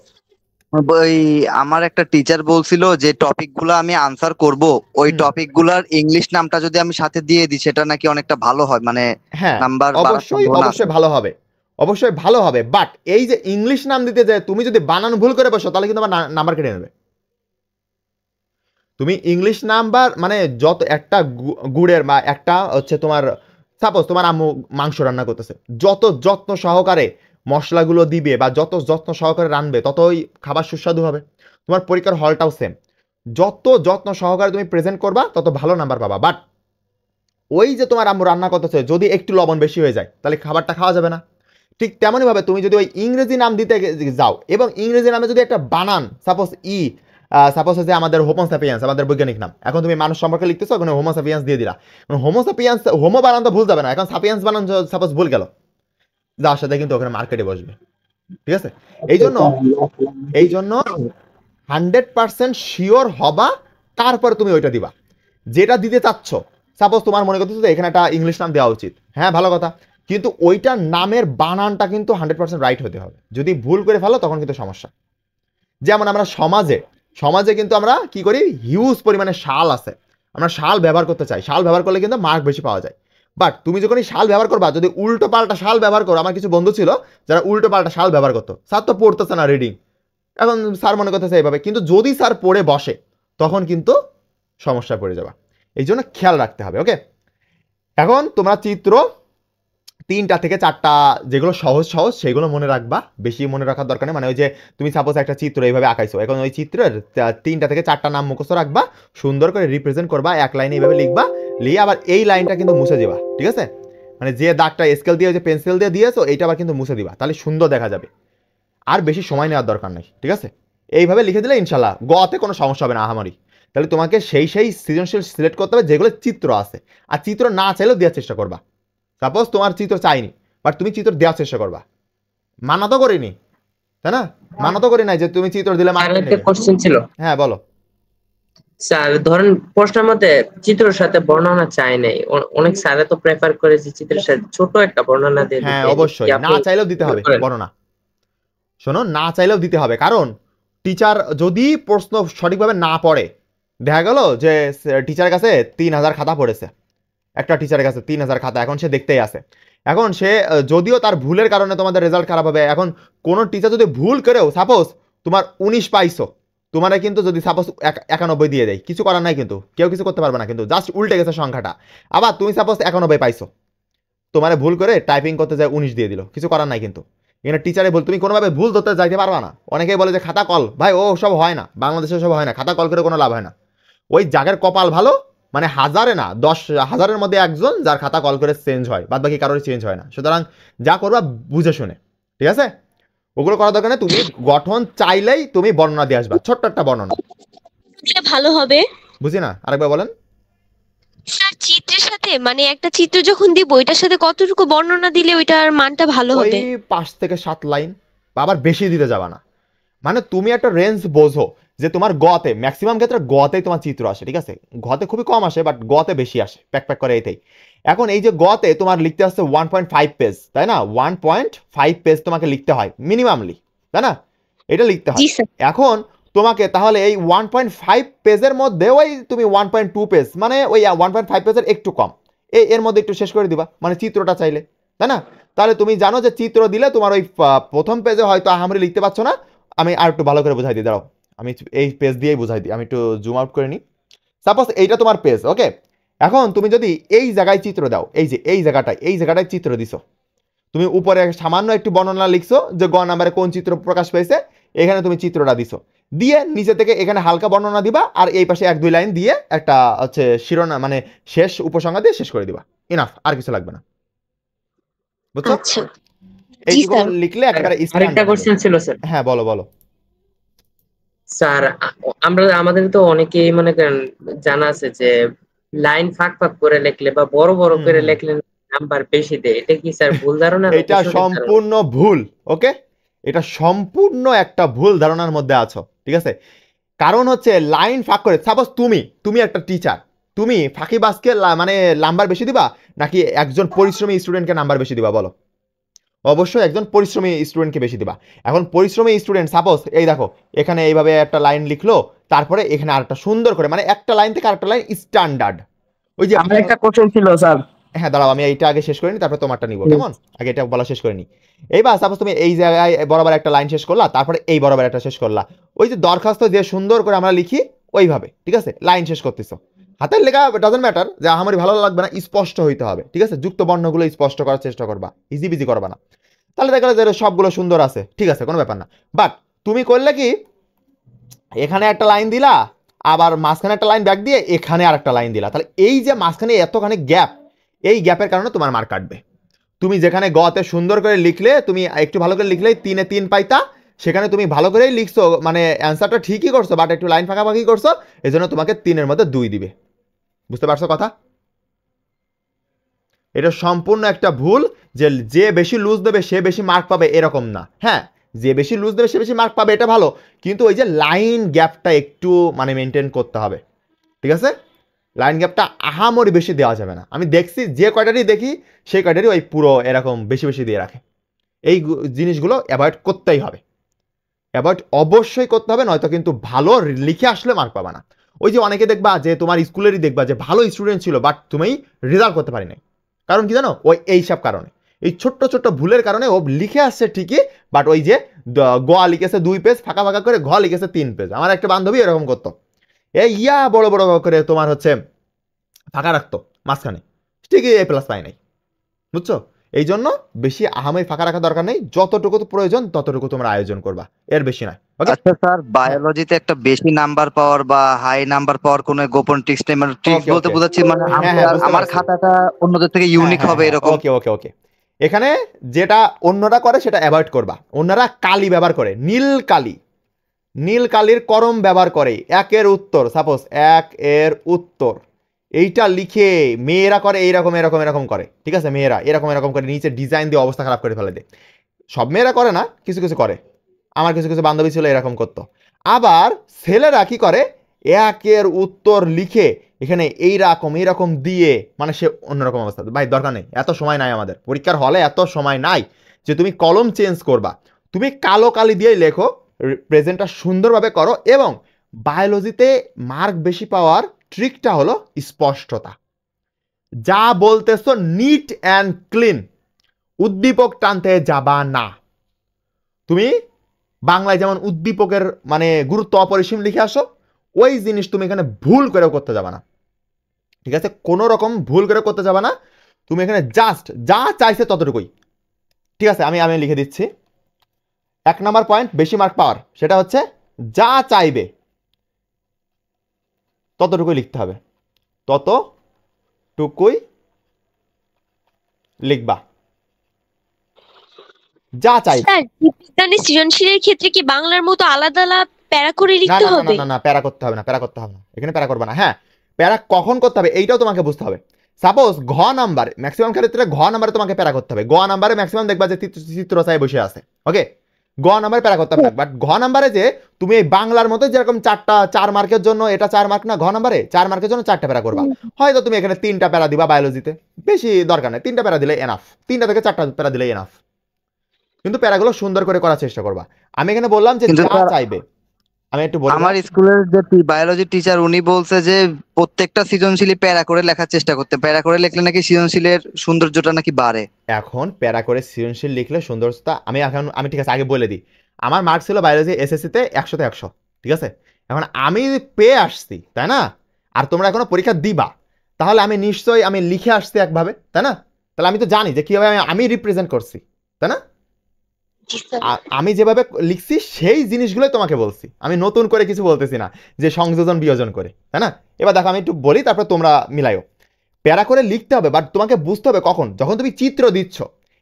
ওই আমার একটা টিচার বলছিল যে টপিক গুলো আমি আনসার করব, ওই হুম। টপিক গুলার ইংলিশ নামটা যদি আমি সাথে দিয়ে দিই সেটা নাকি অনেকটা ভালো হয়, মানে হ্যাঁ নাম্বার বাড়ার অবশ্যই সম্ভাবনা আছে। অবশ্যই ভালো হবে, অবশ্যই ভালো হবে, বাট এই যে ইংলিশ নাম দিতে যায় তুমি যদি বানান ভুল করে বসো তাহলে কিন্তু আমার নাম্বার কেটে নেবে। তুমি ইংলিশ নাম্বার মানে যত একটা গুড়ের বা একটা হচ্ছে তোমার, সাপোজ তোমার আম্মু মাংস রান্না করতেছে, যত যত্ন সহকারে মশলাগুলো দিবে বা যত যত্ন সহকারে রানবে ততই খাবার সুস্বাদু হবে। তোমার পরীক্ষার হলটাও সেম, যত যত্ন সহকারে তুমি প্রেজেন্ট করবা তত ভালো নাম্বার পাবা। বাট ওই যে তোমার আম্মু রান্না করতেছে যদি একটু লবণ বেশি হয়ে যায় তাহলে খাবারটা খাওয়া যাবে না। ঠিক তেমনইভাবে তুমি যদি ওই ইংরেজি নাম দিতে যাও এবং ইংরেজি নামে যদি একটা বানান সাপোজ সাপোজ হচ্ছে আমাদের হোমোসাপিয়েন্স, আমাদের বৈজ্ঞানিক নাম, এখন তুমি মানুষ সম্পর্কে লিখতেছো, ওখানে হোমোসাপিয়েন্স দিয়ে দিলা, হোমোসাপিয়েন্স হোমো বানান তো ভুল যাবে না, এখন সাপিয়েন্স বানান সাপোজ ভুল গেল, যার সাথে কিন্তু ওখানে মার্কেটে বসবে, ঠিক আছে। এই জন্য এই জন্য 100% শিওর হবা, তারপরে তুমি ওইটা দিবা যেটা দিতে চাচ্ছ। সাপোজ তোমার মনে করতেছো যে এখানে একটা ইংলিশ নাম দেওয়া উচিত, হ্যাঁ ভালো কথা, কিন্তু ওইটার নামের বানানটা কিন্তু 100% রাইট হতে হবে, যদি ভুল করে ফেলো তখন কিন্তু সমস্যা। যেমন আমরা সমাজে সমাজে কিন্তু আমরা কি করি, হিউজ পরিমাণে শাল আছে, আমরা শাল ব্যবহার করতে চাই, শাল ব্যবহার করলে কিন্তু মার্ক বেশি পাওয়া যায়। বাট তুমি যখন শাল ব্যবহার করবা যদি উল্টো পাল্টা শাল ব্যবহার করো, আমার কিছু বন্ধু ছিল যারা উল্টো পাল্টা শাল ব্যবহার করতো, স্যার তো পড়তেছে না রিডিং, এখন স্যার মনে করতেছে এইভাবে, কিন্তু যদি স্যার পড়ে বসে তখন কিন্তু সমস্যায় পড়ে যাবা। এই জন্য খেয়াল রাখতে হবে, ওকে। এখন তোমরা চিত্র 3টা থেকে 4টা যেগুলো সহজ সহজ সেগুলো মনে রাখবা, বেশি মনে রাখার দরকার নেই। মানে ওই যে তুমি সাপোজ একটা চিত্র এইভাবে আঁকাইছো, এখন ওই চিত্রের 3টা থেকে 4টা নাম মুখস্থ রাখবা, সুন্দর করে রিপ্রেজেন্ট করবা, এক লাইনে এইভাবে লিখবা, লিখে আবার এই লাইনটা কিন্তু মুছে দিবা, ঠিক আছে। মানে যে দাগটা স্কেল দিয়ে যে পেন্সিল দিয়ে দিয়েছো এইটা আবার কিন্তু মুছে দিবা, তাহলে সুন্দর দেখা যাবে। আর বেশি সময় নেওয়ার দরকার নেই, ঠিক আছে। এইভাবে লিখে দিলে ইনশাল্লাহ গতে কোনো সমস্যা হবে না আহামরি। তাহলে তোমাকে সেই সৃজনশীল সিলেক্ট করতে হবে যেগুলো চিত্র আছে, আর চিত্র না চাইলেও দেওয়ার চেষ্টা করবা। সাপোজ তোমার চিত্র চাইনি, বাট তুমি চিত্র দেওয়ার চেষ্টা করবা। মানা তো করিনি, তাই না? মানা তো করি নাই যে তুমি চিত্র দিলে মার্ক একটা কোশ্চেন ছিল হ্যাঁ বলো। স্যার, ধরেন প্রশ্নের মধ্যে চিত্রের সাথে বর্ণনা চাই নাই, অনেক স্যারে তো প্রেফার করে যে চিত্রের সাথে ছোট একটা বর্ণনা দিয়ে হ্যাঁ দিতে। অবশ্যই, কি না আপনি চাইলেও দিতে হবে করেন? বর্ণনা। শোনো, না চাইলেও দিতে হবে, কারণ টিচার যদি প্রশ্ন সঠিকভাবে না পড়ে, দেখা গেল যে টিচারের কাছে 3000 খাতা পড়েছে, একটা টিচারের কাছে 3000 খাতা, এখন সে দেখতেই আছে। এখন সে যদিও তার ভুলের কারণে তোমাদের রেজাল্ট খারাপ হবে, এখন কোন টিচার যদি ভুল করেও সাপোজ তোমার 19 পাইছো, তোমার কিন্তু যদি সাপোজ 91 দিয়ে দেয়, কিছু করার নাই, কিন্তু কেউ কিছু করতে পারবে না, কিন্তু জাস্ট উল্টে গেছে সংখ্যাটা। আবার তুমি সাপোজ 91 পাইছো, তোমার ভুল করে টাইপিং করতে যায় 19 দিয়ে দিল, কিছু করার নাই, কিন্তু এখানে টিচারে ভুল, তুমি কোনোভাবে ভুল ধরতে যাইতে পারবা না। অনেকেই বলে যে খাতা কল, ভাই ও সব হয় না, বাংলাদেশে সব হয় না, খাতা কল করে কোনো লাভ হয় না। ওই জাগের কপাল ভালো, মানে হাজারে না 10,000-এর মধ্যে একজন যার খাতা কল করে চেঞ্জ হয়, বাদ বাকি কারোর চেঞ্জ হয় না। সুতরাং যা করবা বুঝে শুনে, ঠিক আছে? ওগুলো করার দরকার নেই, তুমি গঠন চাইলেই তুমি বর্ণনা দিয়ে আসবা, ছোট্ট একটা বর্ণনা। দিলে ভালো হবে। বুঝি না, আরেকবার বলেন। স্যার চিত্রের সাথে মানে একটা চিত্র যখন দিব ওইটার সাথে কতটুকু বর্ণনা দিলে ওইটার মানটা ভালো ওই হবে? 5 থেকে 7 লাইন, বা আবার বেশি দিতে যাবা না। মানে তুমি একটা রেঞ্জ বোঝো যে তোমার গতে ম্যাক্সিমাম ক্ষেত্রে গতেই তোমার চিত্র আসে, ঠিক আছে? গতে খুবই কম আসে, বাট গতে বেশি আসে, প্যাক প্যাক করে এইটাই। এখন এই যে গতে তোমার লিখতে আসছে 1.5 পেজ, তাই না? 1.5 পেজ তোমাকে লিখতে হয় মিনিমামলি, তাই না? এটা লিখতে হয়। জি স্যার। এখন তোমাকে তাহলে এই 1.5 পেজের মধ্যে ওই তুমি 1.2 পেজ, মানে ওই 1.5 পেজের একটু কম, এর মধ্যে একটু শেষ করে দিবা, মানে চিত্রটা চাইলে, তাই না? তাহলে তুমি জানো যে চিত্র দিলে তোমার ওই প্রথম পেজে হয়তো আহামরি লিখতে পারছো না। আমি আর একটু ভালো করে বোঝাই দিই, দাঁড়াও আমি এই পেজ দিয়েই বোঝাই দিই, আমি একটু জুম আউট করে নিই। সাপোজ এইটা তোমার পেজ, ওকে? এখন তুমি যদি এই জায়গায় চিত্র দাও, এই যে এই জায়গাটায় চিত্র দিছো, তুমি উপরে সামান্য একটু বর্ণনা লিখছো যে গ নাম্বারে কোন চিত্র প্রকাশ পেয়েছে, এখানে তুমি চিত্রটা দিছো, দিয়ে নিচে থেকে এখানে হালকা বর্ণনা দিবা, আর এই পাশে 1-2 লাইন দিয়ে একটা হচ্ছে শিরোনাম, মানে শেষ উপসংহার দিয়ে শেষ করে দিবা। ইনাফ, আর কিছু লাগবে না, বুঝছো? আচ্ছা জি এইটুকু স্যার। লিখলে একেবারে আরেকটা স্ট্যান্ডার্ড হবে। কোশ্চেন ছিল স্যার। হ্যাঁ বলো বলো। স্যার, আমাদের তো অনেকেই মনে করেন জানা আছে যে লাইন ফাঁক ফাঁক করে লিখলে বা বড় বড় করে লিখলে নাম্বার বেশি দেয়, এটা কি স্যার ভুল ধারণা নাকি এটা সঠিক ধারণা? সম্পূর্ণ ভুল, ওকে? এটা সম্পূর্ণ একটা ভুল ধারণার মধ্যে আছো, ঠিক আছে? কারণ হচ্ছে লাইন ফাঁক করে, সাপোজ তুমি একটা টিচার, তুমি ফাঁকিবাজকে মানে নাম্বার বেশি দিবা, নাকি একজন পরিশ্রমী স্টুডেন্টকে নাম্বার বেশি দিবা বলো? অবশ্যই একজন পরিশ্রমী স্টুডেন্টকে বেশি দিবা। এখন পরিশ্রমী স্টুডেন্ট সাপোজ এই দেখো এখানে এইভাবে একটা লাইন লিখলো, তারপরে এখানে আরেকটা সুন্দর করে, মানে একটা লাইন থেকে আরেকটা লাইন স্ট্যান্ডার্ড, ওই যে আমার একটা কোশ্চেন ছিল স্যার। হ্যাঁ দাঁড়াও, আমি এইটা আগে শেষ করে নি, তারপর তোমারটা নিবো, কেমন? আগে এটা বলা শেষ করে নি। এইবার সাপোজ তুমি এই জায়গায় বরাবর একটা লাইন শেষ করলা, তারপরে এই বরাবর একটা শেষ করলা, ওই যে দরখাস্ত যে সুন্দর করে আমরা লিখি ওইভাবে, ঠিক আছে? লাইন শেষ করতেছো, হাতের লেখা ডাজন্ট ম্যাটার, যে আমার ভালো লাগবে না, স্পষ্ট হইতে হবে, ঠিক আছে? যুক্ত বর্ণগুলো স্পষ্ট করার চেষ্টা করবা, ইজি বিজি করবা না। তাহলে দেখা গেলো যে সবগুলো সুন্দর আছে, ঠিক আছে, কোনো ব্যাপার না। বাট তুমি করলে কি, এখানে একটা লাইন দিলা, আবার মাঝখানে একটা লাইন ব্যাক দিয়ে এখানে আর একটা লাইন দিলা, তাহলে এই যে মাঝখানে এতখানি গ্যাপ, এই গ্যাপের কারণে তোমার মার্ক কাটবে। তুমি যেখানে গতে সুন্দর করে লিখলে, তুমি একটু ভালো করে লিখলেই 3-এ 3 পাইতা, সেখানে তুমি ভালো করেই লিখছো, মানে অ্যান্সারটা ঠিকই করছো, বাট একটু লাইন ফাঁকাফাঁকি করছো, এই জন্য তোমাকে 3-এর মধ্যে 2 দিবে। বুঝতে পারছো কথা? এটা সম্পূর্ণ একটা ভুল, যে যে বেশি লুজ দেবে সে বেশি মার্ক পাবে এরকম না। হ্যাঁ, যে বেশি লুজ দেবে সে বেশি মার্ক পাবে, এটা ভালো, কিন্তু ওই যে লাইন গ্যাপটা একটু মানে মেনটেন করতে হবে, ঠিক আছে? লাইন গ্যাপটা আহামরি বেশি দেওয়া যাবে না। আমি দেখছি যে কয়টারই দেখি সেই কয়টারই ওই পুরো এরকম বেশি বেশি দিয়ে রাখে। এই জিনিসগুলো অ্যাভয়েড করতেই হবে, অ্যাভয়েড অবশ্যই করতে হবে, নয়তো কিন্তু ভালো লিখে আসলে মার্ক পাবা না। ওই যে অনেকে দেখবা যে তোমার স্কুলেরই দেখবা যে ভালো স্টুডেন্ট ছিল, বাট তুমি রেজাল্ট করতে পারি নাই, কারণ কি জানো? ওই এইসব কারণে, এই ছোট্ট ছোট্ট ভুলের কারণে ও লিখে আসছে ঠিকই, বাট ওই যে গ লিখেছে 2 পেজ ফাঁকা ফাঁকা করে, ঘ লিখেছে 3 পেজ। আমার একটা বান্ধবী এরকম করতো, এই বড় বড় করে তোমার হচ্ছে ফাঁকা রাখতো মাঝখানে, ঠিকই A+ পাই নাই, বুঝছো? এই জন্য বেশি আহামরি ফাঁকা রাখা দরকার নেই, যতটুকু প্রয়োজন ততটুকু তোমরা আয়োজন করবা, এর বেশি নয়, ওকে? আচ্ছা স্যার, বায়োলজিতে একটা বেশি নাম্বার পাওয়ার বা হাই নাম্বার পাওয়ার কোনো গোপন ট্রিক্স নেই, মানে ট্রিক্স ওকে বলতে ওকে, বোঝাচ্ছি মানে হ্যাঁ হ্যাঁ বুঝতে আমার পারছি। খাতাটা অন্যদের থেকে হ্যাঁ ইউনিক হ্যাঁ হবে হ্যাঁ, এরকম। ওকে ওকে ওকে। এখানে যেটা অন্যরা করে সেটা অ্যাভয়েড করবা। অন্যরা কালি ব্যবহার করে, নীল কালি, নীল কালির কলম ব্যবহার করে একের উত্তর, সাপোজ 1 এর উত্তর এইটা লিখে মেয়েরা করে এইরকম এরকম এরকম করে, ঠিক আছে, মেয়েরা এরকম এরকম করে নিচে ডিজাইন দিয়ে অবস্থা খারাপ করে ফেলে দেয়। সব মেয়েরা করে না, কিছু কিছু করে, আমার কিছু কিছু বান্ধবী ছিল এরকম করতো। আবার ছেলেরা কি করে, 1 এর উত্তর লিখে এখানে এইরকম এইরকম দিয়ে, মানে সে অন্যরকম অবস্থা। ভাই দরকার নেই, এত সময় নাই আমাদের পরীক্ষার হলে, এত সময় নাই যে তুমি কলম চেঞ্জ করবা। তুমি কালো কালি দিয়েই লেখো, প্রেজেন্টটা সুন্দরভাবে করো। এবং বায়োলজিতে মার্ক বেশি পাওয়ার ট্রিকটা হলো স্পষ্টতা। যা বলতেছো নিট অ্যান্ড ক্লিন, উদ্দীপক টানতে যাবা না। তুমি বাংলায় যেমন উদ্দীপকের মানে গুরুত্ব অপরিসীম লিখে আসো, ওই জিনিস তুমি এখানে ভুল করেও করতে যাবা না, ঠিক আছে, কোনো রকম ভুল করে করতে যাবা না। তুমি এখানে জাস্ট যা চাইছে ততটুকুই, ঠিক আছে। আমি লিখে দিচ্ছি 1 নম্বর পয়েন্ট বেশি মার্ক পাওয়ার, সেটা হচ্ছে যা চাইবে ততটুকুই লিখতে হবে, ততটুকুই লিখবা, যা চাইবে। স্যার জীববিজ্ঞানের সৃজনশীলের ক্ষেত্রে কি বাংলার মতো আলাদা আলাদা প্যারা করে না লিখতে না না হবে? না না, প্যারা করতে হবে না, প্যারা করতে হবে না, এখানে প্যারা করবে না। হ্যাঁ, প্যারা কখন করতে হবে এইটাও তোমাকে বুঝতে হবে। সাপোজ ঘ নাম্বার, ম্যাক্সিমাম ক্ষেত্রে ঘ নাম্বারে তোমাকে প্যারা করতে হবে। গ নাম্বারে ম্যাক্সিমাম দেখবা যে চিত্রসায় বসে আছে, ওকে, গ নাম্বারে প্যারা করতে হবে না। বাট ঘ নাম্বারে যে তুমি এই বাংলার মতো যেরকম 4 মার্কের জন্য এটা 4 মার্ক না, ঘ নাম্বারে 4 মার্কের জন্য 4টা প্যারা করবা। হয়তো তুমি এখানে 3টা প্যারা দিবা বায়োলজিতে, বেশি দরকার নেই, 3টা প্যারা দিলে এনাফ, 3টা থেকে 4টা প্যারা দিলে এনাফ। কিন্তু প্যারাগুলো সুন্দর করে করার চেষ্টা করবা। আমি এখানে বললাম যে কিন্তু যা স্যার চাইবে, আমি একটু বলি। আমার স্কুলের যে বায়োলজি টিচার উনি বলছে যে প্রত্যেকটা সৃজনশীলই প্যারা করে লেখার চেষ্টা করতে, প্যারা করে লিখলে নাকি সৃজনশীলের সৌন্দর্যটা নাকি বাড়ে। এখন প্যারা করে সৃজনশীল লিখলে সৌন্দর্যতা, আমি ঠিক আছে আগে বলে দিই, আমার মার্ক ছিল বায়োলজি এসএসসিতে 100তে 100, ঠিক আছে। এখন আমি পেয়ে আসছি, তাই না, আর তোমরা এখনো পরীক্ষা দিবা, তাহলে আমি নিশ্চয়ই আমি লিখে আসছি একভাবে, তাই না, তাহলে আমি তো জানি যে কিভাবে আমি রিপ্রেজেন্ট করছি, তাই না। আমি যেভাবে লিখছি সেই জিনিসগুলোই তোমাকে বলছি, আমি নতুন করে কিছু বলতেছি না যে সংযোজন বিয়োজন করে, তাই না। এবার দেখো আমি একটু বলি, তারপর তোমরা মিলাইও। প্যারা করে লিখতে হবে, বাট তোমাকে বুঝতে হবে কখন, যখন তুমি চিত্র দিচ্ছ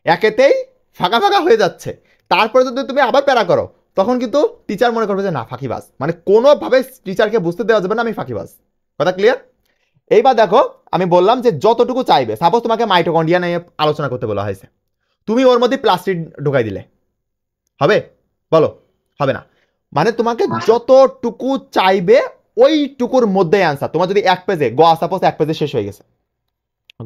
একেতেই ফাঁকা ফাঁকা হয়ে যাচ্ছে, তারপরে যদি তুমি আবার প্যারা করো, তখন কিন্তু টিচার মনে করবে যে না ফাঁকিবাজ, মানে কোনোভাবে টিচারকে বুঝতে দেওয়া যাবে না আমি ফাঁকিবাজ। কথা ক্লিয়ার? এইবার দেখো আমি বললাম যে যতটুকু চাইবে, সাপোজ তোমাকে মাইটোকন্ড্রিয়া নিয়ে আলোচনা করতে বলা হয়েছে, তুমি ওর মধ্যে প্লাস্টিক ঢুকাই দিলে, হবে? বলো, হবে না। মানে তোমাকে যতটুকু চাইবে ওইটুকুর মধ্যে অ্যান্সার। তোমার যদি 1 পেজে গ, সাপোজ 1 পেজে শেষ হয়ে গেছে,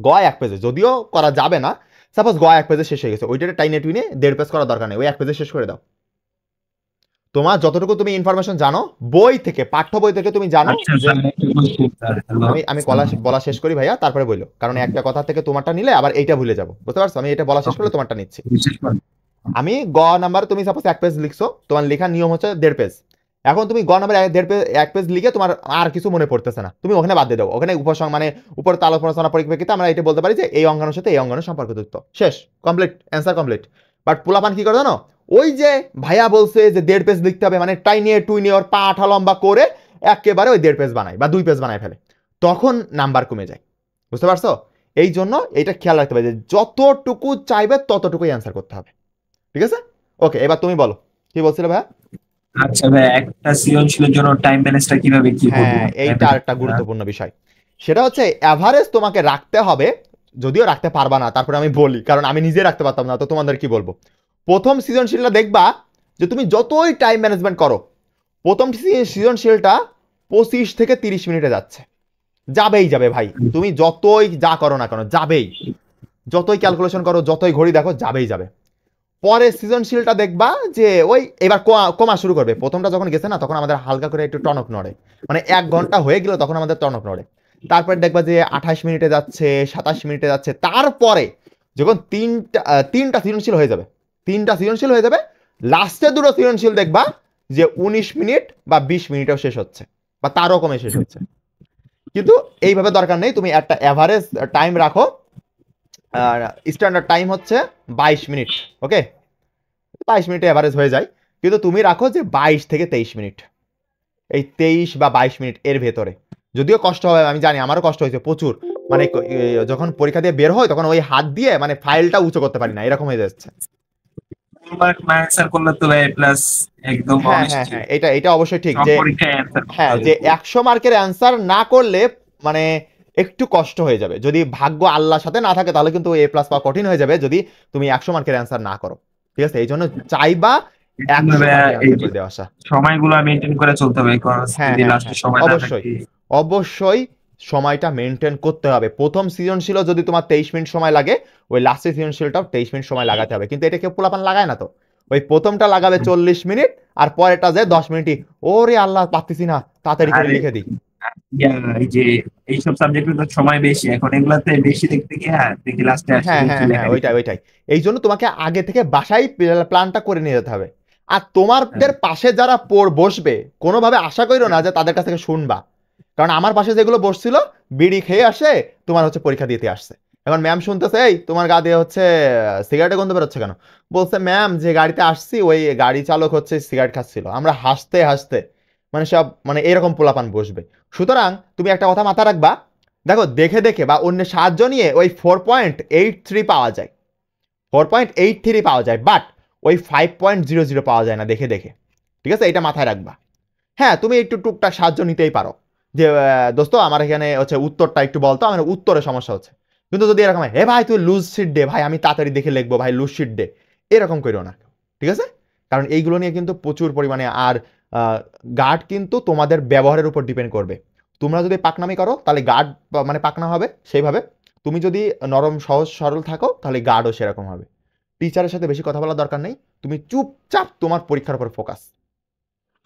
গ 1 পেজে যদিও করা যাবে না, সাপোজ গ 1 পেজে শেষ হয়ে গেছে, ওইটা টাইনে টুইনে 1.5 পেজ করার দরকার নেই, ওই 1 পেজে শেষ করে দাও। তোমার যতটুকু তুমি ইনফরমেশন জানো বই থেকে, পাঠ্য বই থেকে তুমি জানো আমি বলা শেষ করি ভাইয়া, তারপরে বললো, কারণ একটা কথা থেকে তোমারটা নিলে আবার এইটা ভুলে যাবো, বুঝতে পারছো, আমি এটা বলা শেষ করলে তোমারটা নিচ্ছি। আমি গ নাম্বার, তুমি সাপোজ 1 পেজ লিখছো, তোমার লেখার নিয়ম হচ্ছে 1.5 পেজ। এখন তুমি গ নাম্বার 1 পেজ লিখে তোমার আর কিছু মনে পড়তেছে না, তুমি ওখানে বাদ দিয়ে দাও, ওখানে মানে উপর আলোচনা পরিপ্রেক্ষিতে আমরা এটা বলতে পারি যে এই অঙ্গাণুর সাথে এই অঙ্গাণুর সম্পর্কযুক্ত, শেষ, কমপ্লিট, অ্যান্সার কমপ্লিট। বাট পোলাপান কি করে জানো, ওই যে ভাইয়া বলছে যে 1.5 পেজ লিখতে হবে, মানে টাইনিয়ে টুইনিয়ে ওর পাঠা লম্বা করে একেবারে ওই 1.5 পেজ বানায় বা 2 পেজ বানায় ফেলে, তখন নাম্বার কমে যায়, বুঝতে পারছো। এই জন্য এইটা খেয়াল রাখতে হবে যে যতটুকু চাইবে ততটুকুই অ্যান্সার করতে হবে, ঠিক আছে। ওকে, এবার তুমি বলো কি বলছিলে ভাইয়া। আচ্ছা ভাই, একটা সৃজনশীলের জন্য টাইম ম্যানেজটা কিভাবে কি করব? হ্যাঁ, এইটা একটা গুরুত্বপূর্ণ বিষয়, সেটা হচ্ছে এভারেজ তোমাকে রাখতে হবে, যদিও রাখতে পারবা না, তারপরে আমি বলি, কারণ আমি নিজে রাখতে পারতাম না, তো তোমাদের কি বলবো। প্রথম সৃজনশীলটা দেখবা যে তুমি যতই টাইম ম্যানেজমেন্ট করো, প্রথম সৃজনশীলটা 25 থেকে 30 মিনিটে যাচ্ছে, যাবেই যাবে ভাই, তুমি যতই যা করো না কেন যাবেই, যতই ক্যালকুলেশন করো, যতই ঘড়ি দেখো, যাবেই যাবে। পরে সৃজনশীলটা দেখবা যে ওই এবার কমা শুরু করবে, প্রথমটা যখন গেছে না তখন আমাদের হালকা করে একটু টনক নড়ে, মানে 1 ঘন্টা হয়ে গেল তখন আমাদের টনক নড়ে, তারপরে দেখবা যে 28 মিনিটে যাচ্ছে, 27 মিনিটে যাচ্ছে, তারপরে যখন তিনটা সৃজনশীল হয়ে যাবে, 3টা সৃজনশীল হয়ে যাবে, লাস্টে 2টো সৃজনশীল দেখবা যে 19 মিনিট বা 20 মিনিটেও শেষ হচ্ছে বা তারও কমে শেষ হচ্ছে। কিন্তু এইভাবে দরকার নেই, তুমি একটা অ্যাভারেজ টাইম রাখো, স্ট্যান্ডার্ড টাইম হচ্ছে 22 মিনিট, ওকে, 22 মিনিটে অ্যাভারেজ হয়ে যায়, কিন্তু তুমি রাখো যে 22 থেকে 23 মিনিট, এই 23 বা 22 মিনিট এর ভেতরে। যদিও কষ্ট হবে, আমি জানি, আমারও কষ্ট হয়েছে প্রচুর, মানে যখন পরীক্ষা দিয়ে বের হয় তখন ওই হাত দিয়ে মানে ফাইলটা উঁচু করতে পারি না, এরকম হয়ে যাচ্ছে। মার্ক না অ্যান্সার করলে তো ভাই প্লাস একদম হ্যাঁ হ্যাঁ অনিশ্চিত। হ্যাঁ, এটা অবশ্যই ঠিক সব যে পরীক্ষায় অ্যান্সার করতে হ্যাঁ হবে। যে 100 মার্কের অ্যান্সার না করলে মানে একটু কষ্ট হয়ে যাবে। যদি ভাগ্য আল্লাহর সাথে না থাকে তাহলে কিন্তু A+ পাওয়া কঠিন হয়ে যাবে যদি তুমি 100 মার্কের অ্যান্সার না করো। ঠিক আছে, এই জন্য চাইবা এই জন্য 100 ভাইয়া মার্কের এই অ্যান্সার যে করে দেওয়া আসা। সময়গুলো মেনটেন করে চলতে হবে, কারণ হ্যাঁ যদি হ্যাঁ লাস্টে হ্যাঁ, সময় না অবশ্যই থাকে। অবশ্যই সময়টা মেনটেন করতে হবে। প্রথম সৃজনশীল যদি তোমার 23 মিনিট সময় লাগে, ওই লাস্টের সৃজনশীলটাও 23 মিনিট সময় লাগাতে হবে। কিন্তু এটা কেউ পোলাপান লাগায় না তো, ওই প্রথমটা লাগাবে 40 মিনিট আর পরেরটা যে 10 মিনিটই, ওরে আল্লাহ পারতেছি না, তাড়াতাড়ি করে আরে লিখে দিই। ইয়া, এই যে এইসব সাবজেক্টে তো সময় বেশি, এখন এগুলাতে বেশি দেখতে গিয়ে দেখি লাস্টে আসলে হ্যাঁ কি হ্যাঁ হ্যাঁ, লেখা দিতে ওইটাই এই জন্য তোমাকে আগে থেকে বাসায় প্ল্যানটা করে নিয়ে যেতে হবে। আর তোমাদের পাশে যারা বসবে কোনোভাবে আশা করো না যে তাদের কাছ থেকে শুনবা, কারণ আমার পাশে যেগুলো বসছিল বিড়ি খেয়ে আসে, তোমার হচ্ছে পরীক্ষা দিতে আসছে। এখন ম্যাম শুনতেছে, এই তোমার গা দিয়ে হচ্ছে সিগারেটের গন্ধ বেরোচ্ছে কেন? বলছে ম্যাম যে গাড়িতে আসছি ওই গাড়ি চালক হচ্ছে সিগারেট খাচ্ছিল। আমরা হাসতে হাসতে মানে সব মানে এরকম পোলাপান বসবে। সুতরাং তুমি একটা কথা মাথায় রাখবা, দেখো দেখে দেখে বা অন্যের সাহায্য নিয়ে ওই 4.83 পাওয়া যায়, 4.83 পাওয়া যায়, বাট ওই 5.00 পাওয়া যায় না দেখে দেখে। ঠিক আছে, এটা মাথায় রাখবা। হ্যাঁ, তুমি একটু টুকটাক সাহায্য নিতেই পারো যে দোস্ত আমার এখানে হচ্ছে উত্তরটা একটু বলতো, আমার উত্তরে সমস্যা হচ্ছে। কিন্তু যদি এরকম হয়, হে ভাই তুই লুজ শিট দে ভাই, আমি তাড়াতাড়ি দেখে লিখবো ভাই, লুজ শিট দে, এরকম করো না। ঠিক আছে, কারণ এইগুলো নিয়ে কিন্তু প্রচুর পরিমাণে আর গার্ড কিন্তু তোমাদের ব্যবহারের উপর ডিপেন্ড করবে। তোমরা যদি পাকনামি করো তাহলে গার্ড মানে পাকনা হবে সেইভাবে, তুমি যদি নরম সহজ সরল থাকো তাহলে গার্ডও সেরকম হবে। টিচারের সাথে বেশি কথা বলার দরকার নেই, তুমি চুপচাপ তোমার পরীক্ষার উপর ফোকাস।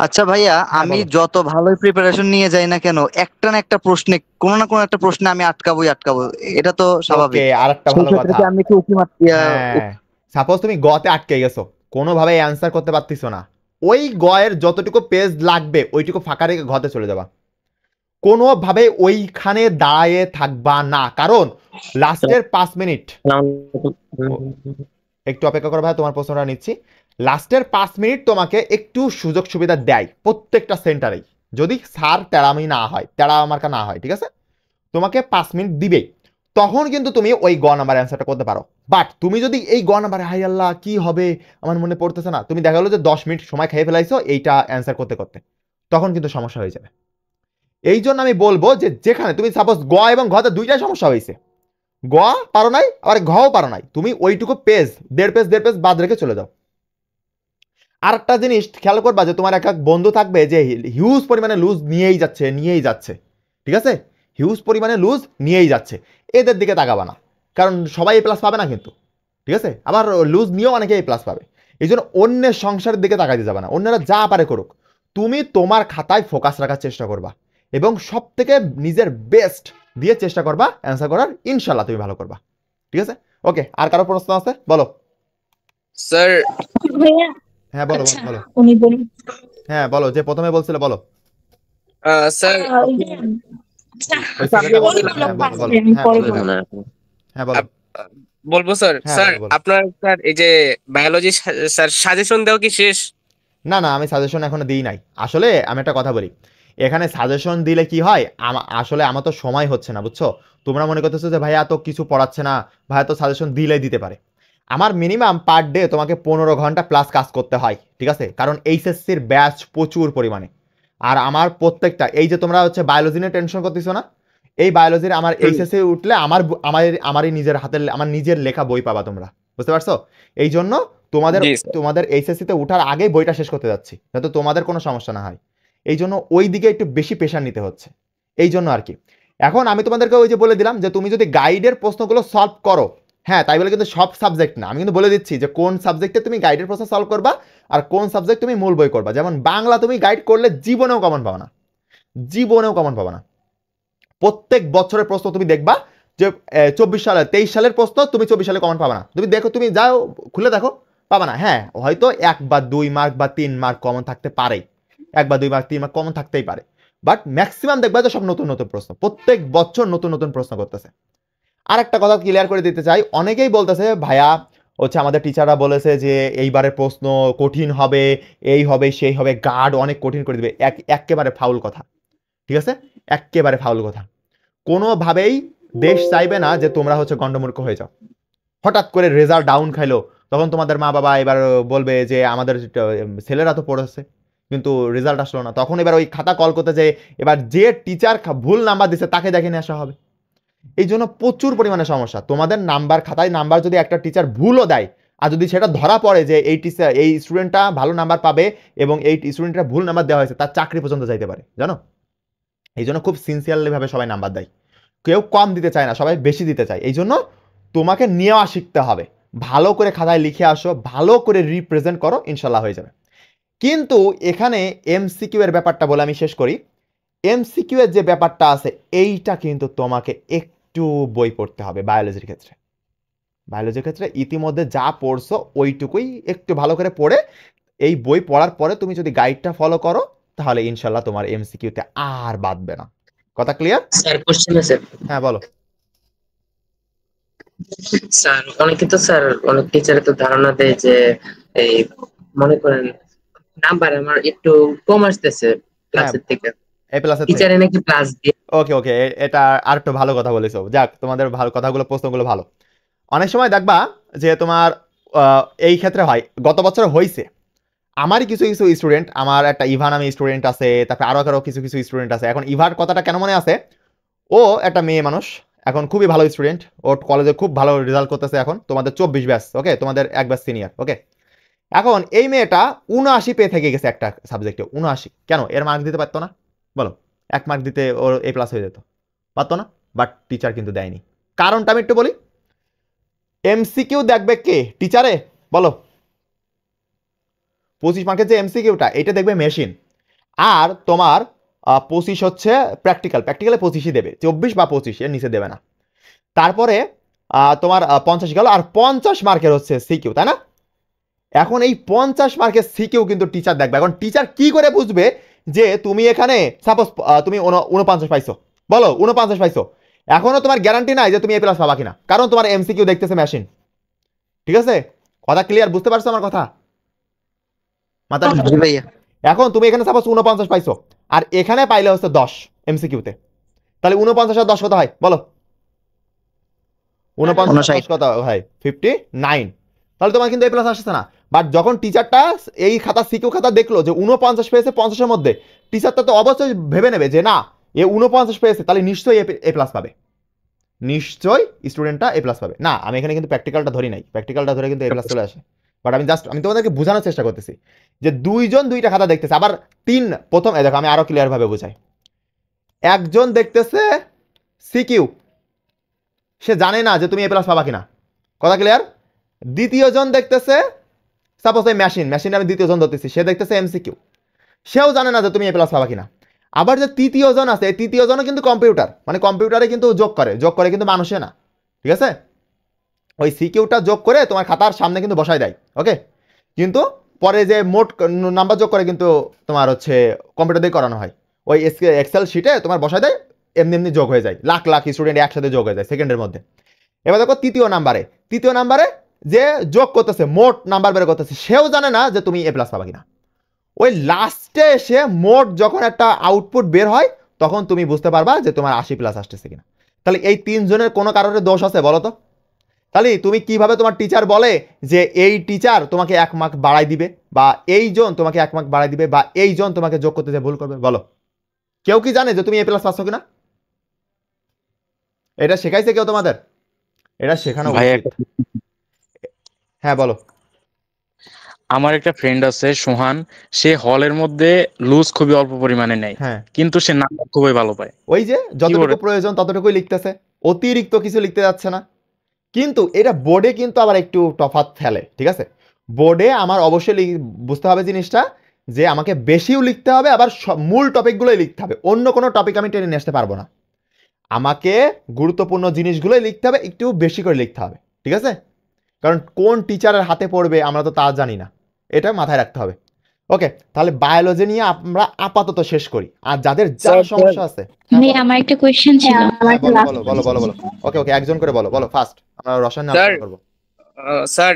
আচ্ছা ভাইয়া, হ্যাঁ আমি বলো। যত ভালোই প্রিপারেশন নিয়ে যাই না কেন, একটা না একটা প্রশ্নে, কোনো না কোনো একটা প্রশ্নে আমি আটকাবোই আটকাবো, এটা তো ওকে, স্বাভাবিক। আর একটা সেই ভালো ক্ষেত্রে কথা। কি আমি কি হ্যাঁ, সাপোজ তুমি গতে আটকে গেছো, কোনোভাবে অ্যান্সার করতে পারতেছো না, ওই গয়ের যতটুকু পেজ লাগবে ওইটুকু ফাঁকা রেখে ঘতে চলে যাবা। কোনোভাবে ওইখানে দাঁড়িয়ে থাকবা না, কারণ লাস্টের 5 মিনিট, একটু অপেক্ষা করো ভাই, তোমার প্রশ্নটা নিচ্ছি। লাস্টের 5 মিনিট তোমাকে একটু সুযোগ সুবিধা দেয় প্রত্যেকটা সেন্টারেই, যদি স্যার তেড়ামি না হয়, তেড়া মার্কা না হয়, ঠিক আছে, তোমাকে 5 মিনিট দিবেই। তখন কিন্তু তুমি ওই গ নাম্বার অ্যান্সারটা করতে পারো। বাট তুমি যদি এই গ নাম্বারে হাই আল্লাহ কি হবে আমার মনে পড়তেছে না, তুমি দেখা গেলো যে 10 মিনিট সময় খেয়ে ফেলাইছো এইটা অ্যান্সার করতে করতে, তখন কিন্তু সমস্যা হয়ে যাবে। এই জন্য আমি বলবো যে যেখানে তুমি সাপোজ গ এবং ঘতে দুইটাই সমস্যা হয়েছে, গ পারো নাই আবার ঘও পারো নাই, তুমি ওইটুকু পেজ 1.5 পেজ বাদ রেখে চলে যাও। আর একটা জিনিস খেয়াল করবা যে তোমার এক এক বন্ধু থাকবে যে হিউজ পরিমাণে লুজ নিয়েই যাচ্ছে, ঠিক আছে, হিউজ পরিমাণে লুজ নিয়েই যাচ্ছে, এদের দিকে তাকাবা না, কারণ সবাই A+ পাবে না কিন্তু। ঠিক আছে, আবার লুজ নিয়েও অনেকে A+ পাবে। এই জন্য অন্যের সংসারের দিকে তাকাইতে যাবে না, অন্যরা যা পারে করুক, তুমি তোমার খাতায় ফোকাস রাখার চেষ্টা করবা এবং সব থেকে নিজের বেস্ট দিয়ে চেষ্টা করবা অ্যান্সার করার, ইনশাল্লাহ তুমি ভালো করবা। ঠিক আছে, ওকে, আর কারো প্রশ্ন আছে বলো। স্যার ভাইয়া হ্যাঁ বলো আচ্ছা বলো। উনি বলুন হ্যাঁ বলো, যে প্রথমে বলছিলে বলো। স্যার ওই যে, আচ্ছা, ওই ছেলেটা বলো, ওইগুলো হ্যাঁ বলো বলো, পারবে, আমি হ্যাঁ পরে বলো বলবো। হ্যাঁ বলো। বলবো স্যার। হ্যাঁ স্যার বলো বলো। আপনার স্যার এই যে বায়োলজি স্যার সাজেশন দেওয়া কি শেষ? না না, আমি সাজেশন এখনো দিই নাই। আসলে আমি একটা কথা বলি, এখানে সাজেশন দিলে কি হয়, আসলে আমার তো সময় হচ্ছে না, বুঝছো। তোমরা মনে করতেছো যে ভাইয়া তো কিছু পড়াচ্ছে না, ভাইয়া তো সাজেশন দিলেই দিতে পারে। আমার মিনিমাম পার ডে তোমাকে 15 ঘন্টা প্লাস কাজ করতে হয়, ঠিক আছে, কারণ এইচএসসির ব্যাচ প্রচুর পরিমাণে। আর আমার প্রত্যেকটা এই যে তোমরা হচ্ছে বায়োলজি নিয়ে টেনশন করতেছো না, এই বায়োলজির আমার এইচএসসি উঠলে আমারই নিজের হাতের আমার নিজের লেখা বই পাবা তোমরা, বুঝতে পারছো। এই জন্য জি স্যার। তোমাদের এইচএসসি তে উঠার আগেই বইটা শেষ করতে যাচ্ছি, যাতে তোমাদের কোনো সমস্যা না হয়। এই জন্য ওই দিকে একটু বেশি প্রেশার নিতে হচ্ছে, এই জন্য আর কি। এখন আমি তোমাদেরকে ওই যে বলে দিলাম যে তুমি যদি গাইডের প্রশ্নগুলো সলভ করো, হ্যাঁ তাই বলে কিন্তু সব সাবজেক্ট না, আমি কিন্তু বলে দিচ্ছি যে কোন সাবজেক্টে তুমি গাইডের প্রশ্ন সলভ করবা আর কোন সাবজেক্ট তুমি মূল বই করবা। যেমন বাংলা তুমি গাইড করলে জীবনেও কমন পাবা না, জীবনেও কমন পাবা না। প্রত্যেক বছরের প্রশ্ন তুমি দেখবা যে 24 সালে 23 সালের প্রশ্ন তুমি 24 সালে কমন পাবা না, তুমি দেখো, তুমি যাও খুলে দেখো, পাবা না। হ্যাঁ হয়তো 1 বা 2 মার্ক বা 3 মার্ক কমন থাকতে পারে, 1 বা 2 মার্ক 3 মার্ক কমন থাকতেই পারে, বাট ম্যাক্সিমাম দেখবা যে সব নতুন নতুন প্রশ্ন, প্রত্যেক বছর নতুন নতুন প্রশ্ন করতেছে। আর একটা কথা ক্লিয়ার করে দিতে চাই, অনেকেই বলতেছে ভাইয়া হচ্ছে আমাদের টিচাররা বলেছে যে এইবারের প্রশ্ন কঠিন হবে, এই হবে সেই হবে, গার্ড অনেক কঠিন করে দিবে, একেবারে ফাউল কথা। ঠিক আছে, একেবারে ফাউল কথা। কোনোভাবেই দেশ চাইবে না যে তোমরা হচ্ছে গন্ডমূর্খ হয়ে যাও, হঠাৎ করে রেজাল্ট ডাউন খাইলো তখন তোমাদের মা বাবা এবার বলবে যে আমাদের ছেলেরা তো পড়েছে কিন্তু রেজাল্ট আসলো না, তখন এবার ওই খাতা কল করতে যে এবার যে টিচার ভুল নাম্বার দিচ্ছে তাকে দেখে নিয়ে আসা হবে। এই জন্য প্রচুর পরিমাণে সমস্যা। তোমাদের নাম্বার খাতায় নাম্বার যদি একটা টিচার ভুলও দেয়, আর যদি সেটা ধরা পড়ে যে এই টিচার এই স্টুডেন্টটা ভালো নাম্বার পাবে এবং এই স্টুডেন্টটা ভুল নাম্বার দেওয়া হয়েছে, তার চাকরি পর্যন্ত যাইতে পারে, জানো। এই জন্য খুব সিনসিয়ারলি ভাবে সবাই নাম্বার দেয়, কেউ কম দিতে চায় না, সবাই বেশি দিতে চায়। এই জন্য তোমাকে নেওয়া শিখতে হবে, ভালো করে খাতায় লিখে আসো, ভালো করে রিপ্রেজেন্ট করো, ইনশাল্লাহ হয়ে যাবে। কিন্তু এখানে এমসিকিউ এর ব্যাপারটা বলে আমি শেষ করি। এমসিকিউ এর যে ব্যাপারটা আছে এইটা কিন্তু তোমাকে একটু বই পড়তে হবে বায়োলজির ক্ষেত্রে। বায়োলজির ক্ষেত্রে ইতিমধ্যে যা পড়ছো ওইটুকুই একটু ভালো করে পড়ে এই বই পড়ার পরে তুমি যদি গাইডটা ফলো করো তাহলে ইনশাল্লাহ তোমার এমসিকিউতে আর বাদবে না। কথা ক্লিয়ার? স্যার কোশ্চেন আছে। হ্যাঁ বলো। স্যার অনেকে তো স্যার অনেক টিচারে তো ধারণা দেয় যে এই মনে করেন নাম্বার আমার একটু কম আসতেছে ক্লাসের থেকে, এ প্লাসের থেকে টিচারে নাকি প্লাস দিয়ে। ওকে ওকে, এটা আর একটু ভালো কথা বলেছো। যাক, তোমাদের ভালো কথাগুলো, প্রশ্নগুলো ভালো। অনেক সময় দেখবা যে তোমার এই ক্ষেত্রে হয়, গত বছর হয়েছে আমারই কিছু কিছু স্টুডেন্ট, আমার একটা ইভা নামে স্টুডেন্ট আছে, তারপরে আরো কিছু কিছু স্টুডেন্ট আছে। এখন ইভার কথাটা কেন মনে আছে, ও একটা মেয়ে মানুষ, এখন খুবই ভালো স্টুডেন্ট, ও কলেজে খুব ভালো রেজাল্ট করতেছে। এখন তোমাদের 24 ব্যাচ, ওকে, তোমাদের এক ব্যাচ সিনিয়র, ওকে। এখন এই মেয়েটা 79 পেয়ে থেকে গেছে একটা সাবজেক্টে, 79। কেন? এর মার্ক দিতে পারতো না? বলো, 1 মার্ক দিতে ওর এ প্লাস হয়ে যেত, পারতো না? বাট টিচার কিন্তু দেয়নি। কারণটা আমি একটু বলি। এমসিকিউ দেখবে কে? টিচারে? বলো। 25 মার্কের যে এমসিকিউটা এটা দেখবে মেশিন, আর তোমার 25 হচ্ছে প্র্যাকটিক্যাল, প্র্যাকটিক্যালে 25ই দেবে, 24 বা 25 এর নিচে দেবে না। তারপরে তোমার 50 গেল, আর 50 মার্কের হচ্ছে সিকিউ, তাই না? এখন এই 50 মার্কের সিকিউ কিন্তু টিচার দেখবে। এখন টিচার কি করে বুঝবে যে তুমি এখানে সাপোজ তুমি 49 পাইছো, বলো 49 পাইছো, এখনো তোমার গ্যারান্টি নাই যে তুমি এ প্লাস পাবা কিনা, কারণ তোমার এমসিকিউ দেখতেছে মেশিন। ঠিক আছে? কথা ক্লিয়ার? বুঝতে পারছো আমার কথা? মাথা ভাইয়া এখন তুমি এখানে সাপোজ 49 পাইছো, আর এখানে পাইলে হচ্ছে 10 এমসিকিউতে, তাহলে 49 আর 10 কত হয় বলো? 49 কত হয়? 59। তাহলে তোমার কিন্তু এ প্লাস আসছে না। বাট যখন টিচারটা এই খাতা সিকিউ খাতা দেখলো যে 49 পেয়েছে 50-এর মধ্যে, টিচারটা তো অবশ্যই ভেবে নেবে যে না, এ 49 পেয়েছে, তাহলে নিশ্চয়ই এ প্লাস পাবে, নিশ্চয়ই স্টুডেন্টটা এ প্লাস পাবে। না, আমি এখানে কিন্তু প্র্যাকটিক্যালটা ধরি নাই, প্র্যাকটিক্যালটা ধরে কিন্তু এ প্লাস চলে আসে। বাট আমি তোমাদেরকে বোঝানোর চেষ্টা করতেছি যে দুইজন দুইটা খাতা দেখতেছে, আবার প্রথম দেখো আমি আরো ক্লিয়ার ভাবে বোঝাই। একজন দেখতেছে সিকিউ, সে জানে না যে তুমি এ প্লাস পাবা কিনা, কথা ক্লিয়ার? দ্বিতীয় জন দেখতেছে সাপোজ এই মেশিনে আমি দ্বিতীয় জন ধরতেছি, সে দেখতেছে এমসিকিউ, সেও জানে না যে তুমি এ প্লাস পাবা কিনা। আবার যে তৃতীয় জন আছে, এই তৃতীয় জনও কিন্তু কম্পিউটার, মানে কম্পিউটারে কিন্তু যোগ করে কিন্তু মানুষে না, ঠিক আছে? ওই সিকিউটা যোগ করে তোমার খাতার সামনে কিন্তু বসায় দেয়, ওকে, কিন্তু পরে যে মোট নাম্বার যোগ করে কিন্তু তোমার হচ্ছে কম্পিউটার দিয়ে করানো হয়, ওই এক্সেল শিটে তোমার বসায় দেয়, এমনি এমনি যোগ হয়ে যায়, লাখ লাখ স্টুডেন্ট একসাথে যোগ হয়ে যায় সেকেন্ডের মধ্যে। এবার দেখো তৃতীয় নাম্বারে যে যোগ করতেছে, মোট নাম্বার বের করতেছে, সেও জানে না যে তুমি এ প্লাস পাবা কিনা। ওই লাস্টে এসে মোট যখন একটা আউটপুট বের হয় তখন তুমি বুঝতে পারবা যে তোমার 80+ আসতেছে কিনা। তাহলে এই 3 জনের কোনো কারণে দোষ আছে বলো তো? তাহলে তুমি কিভাবে তোমার টিচার বলে যে এই টিচার তোমাকে 1 মার্ক বাড়াই দিবে, বা এই জন তোমাকে 1 মার্ক বাড়াই দিবে, বা এই জন তোমাকে যোগ করতে যে ভুল করবে? বলো, কেউ কি জানে যে তুমি এ প্লাস পাচ্ছ কিনা? এটা শেখাইছে কেউ তোমাদের? এটা শেখানো উচিত। হ্যাঁ বলো। আমার একটা ফ্রেন্ড আছে সোহান, সে হলের মধ্যে লুজ খুবই অল্প পরিমাণে নেয়, হ্যাঁ, কিন্তু সে নাম্বার খুবই ভালো পায়। ওই যে যতটুকু প্রয়োজন ততটুকুই লিখতেছে, অতিরিক্ত কিছু লিখতে যাচ্ছে না। কিন্তু এটা বোর্ডে কিন্তু আবার একটু তফাৎ ফেলে, ঠিক আছে? বোর্ডে আমার অবশ্যই বুঝতে হবে জিনিসটা যে আমাকে বেশিও লিখতে হবে, আবার মূল টপিকগুলোই লিখতে হবে, অন্য কোনো টপিক আমি টেনে নিয়ে আসতে পারবো না। আমাকে গুরুত্বপূর্ণ জিনিসগুলোই লিখতে হবে, একটু বেশি করে লিখতে হবে, ঠিক আছে? কারণ কোন টিচারের হাতে পড়বে আমরা তো তা জানি না, এটা মাথায় রাখতে হবে। ওকে, তাহলে বায়োলজি নিয়ে আমরা আপাতত শেষ করি, আর যাদের যা সমস্যা আছে। ভাই আমার একটা কোশ্চেন ছিল। বলো বলো বলো বলো। ওকে ওকে, একজন করে বলো, বলো ফার্স্ট, আমরা রসায়ন নিয়ে আলোচনা করব। স্যার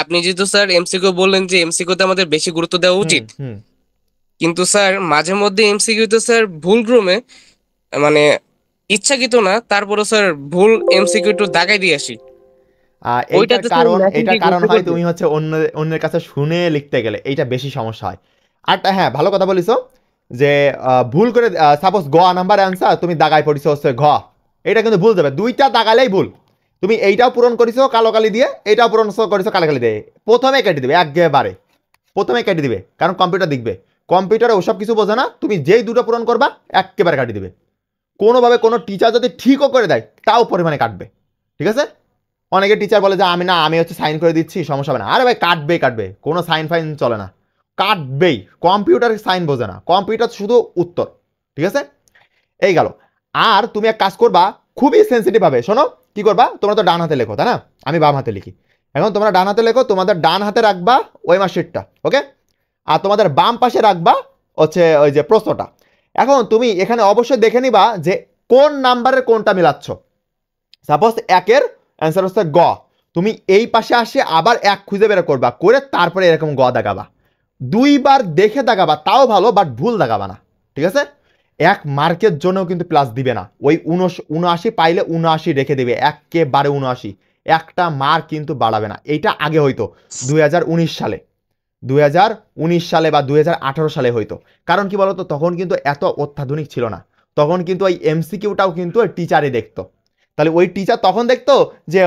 আপনি যেহেতু স্যার এমসিকিউ বললেন যে এমসিকিউতে আমাদের বেশি গুরুত্ব দেওয়া উচিত, কিন্তু স্যার মাঝে মধ্যে এমসিকিউতে স্যার ভুল ক্রমে মানে ইচ্ছাকৃত না, তারপরে স্যার ভুল এমসিকিউ একটু দাগাই দিয়ে আসি। ওইটাতে স্যার এইটার ম্যাথিং কারণ কি হয় করবে? তুমি হচ্ছে অন্যের কাছে শুনে লিখতে গেলে এইটা বেশি সমস্যা হয়। আর হ্যাঁ, ভালো কথা বলিছো যে ভুল করে সাপোজ গ নাম্বার অ্যান্সার তুমি দাগায় পড়িছো হচ্ছে ঘ, এটা কিন্তু ভুল যাবে, দুইটা দাগালেই ভুল। তুমি এইটাও পূরণ করিছো কালো কালি দিয়ে, এইটাও পূরণ করিছো কালো কালি দিয়ে, প্রথমে কেটে দিবে, একেবারে প্রথমে কেটে দিবে, কারণ কম্পিউটার দেখবে, কম্পিউটারে ওসব কিছু বোঝে না, তুমি যেই দুটো পূরণ করবা একেবারে কাটি দিবে। কোনোভাবে কোনো টিচার যদি ঠিকও করে দেয় তাও পরিমাণে কাটবে, ঠিক আছে? অনেকে টিচার বলে যে আমি হচ্ছে সাইন করে দিচ্ছি, সমস্যা হবে না। আরে ভাই কাটবে, কোনো সাইন ফাইন চলে না, কাটবেই। কম্পিউটার সাইন বোঝে না, কম্পিউটার শুধু উত্তর, ঠিক আছে? এই গেল। আর তুমি এক কাজ করবা খুবই সেন্সিটিভ ভাবে, শোনো কি করবা, তোমরা তো ডান হাতে লেখো তাই না, আমি বাম হাতে লিখি। এখন তোমরা ডান হাতে লেখো, তোমাদের ডান হাতে রাখবা ওই মার্কশিটটা, ওকে? আর তোমাদের বাম পাশে রাখবা হচ্ছে ওই যে প্রশ্নটা। এখন তুমি এখানে অবশ্যই দেখে নিবা যে কোন নাম্বারের কোনটা মিলাচ্ছ। সাপোজ 1-এর অ্যান্সার হচ্ছে গ, তুমি এই পাশে আসে আবার 1 খুঁজে বের করবা, করে তারপরে এরকম গ দাগাবা। 2বার দেখে দাগাবা তাও ভালো, বাট ভুল দাগাবা না, ঠিক আছে? 1 মার্কের জন্য কিন্তু প্লাস দিবে না, ওই 79 পাইলে 79 রেখে দেবে, একেবারে 79, একটা মার্ক কিন্তু বাড়াবে না। এইটা আগে হইতো 2019 সালে, 2019 সালে বা 2018 সালে হইতো। কারণ কি বলতো, তখন কিন্তু এত অত্যাধুনিক ছিল না, তখন কিন্তু ওই এমসিকিউটাও কিন্তু ওই টিচারই দেখতো। তাহলে ওই টিচার তখন দেখতো যে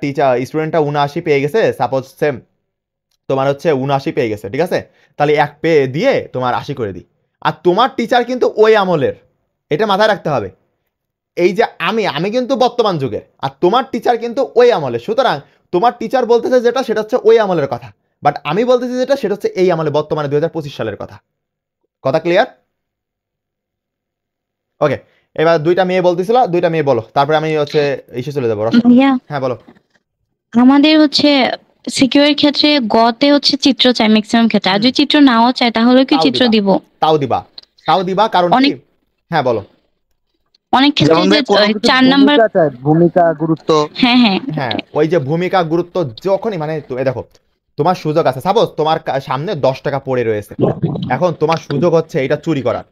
টিচার স্টুডেন্টটা 79 পেয়ে গেছে, সাপোজ সেম তোমার হচ্ছে 79 পেয়ে গেছে, ঠিক আছে? তাহলে 1 পেয়ে দিয়ে তোমার 80 করে দিই। আর তোমার টিচার কিন্তু ওই আমলের, এটা মাথায় রাখতে হবে। এই যে আমি কিন্তু বর্তমান যুগের, আর তোমার টিচার কিন্তু ওই আমলের। সুতরাং তোমার টিচার বলতেছে যেটা, সেটা হচ্ছে ওই আমলের কথা, বাট আমি বলতেছি যেটা, সেটা হচ্ছে এই আমলে, বর্তমানে 2025 সালের কথা। কথা ক্লিয়ার? ওকে, এবার দুইটা মেয়ে বলতেছিল, দুইটা মেয়ে বলো, তারপরে আমি হচ্ছে এসে চলে যাবো। ভাইয়া হ্যাঁ বলো। আমাদের হচ্ছে সিকিউর ক্ষেত্রে গতে হচ্ছে চিত্র চাই ম্যাক্সিমাম ক্ষেত্রে, আর যদি চিত্র নাও চাই তাহলে কি তাও চিত্র দিবা। দিব? তাও দিবা, কারণ কি? অনেক হ্যাঁ বলো। অনেক ক্ষেত্রে যেমন যে ভাই কোনো কিছু 4 নাম্বার, ভূমিকা চায়, ভূমিকা গুরুত্ব। হ্যাঁ, ওই যে ভূমিকা গুরুত্ব যখনই, মানে দেখো তোমার সুযোগ আছে, সাপোজ তোমার সামনে 10 টাকা পড়ে রয়েছে, এখন তোমার সুযোগ হচ্ছে এটা চুরি করার,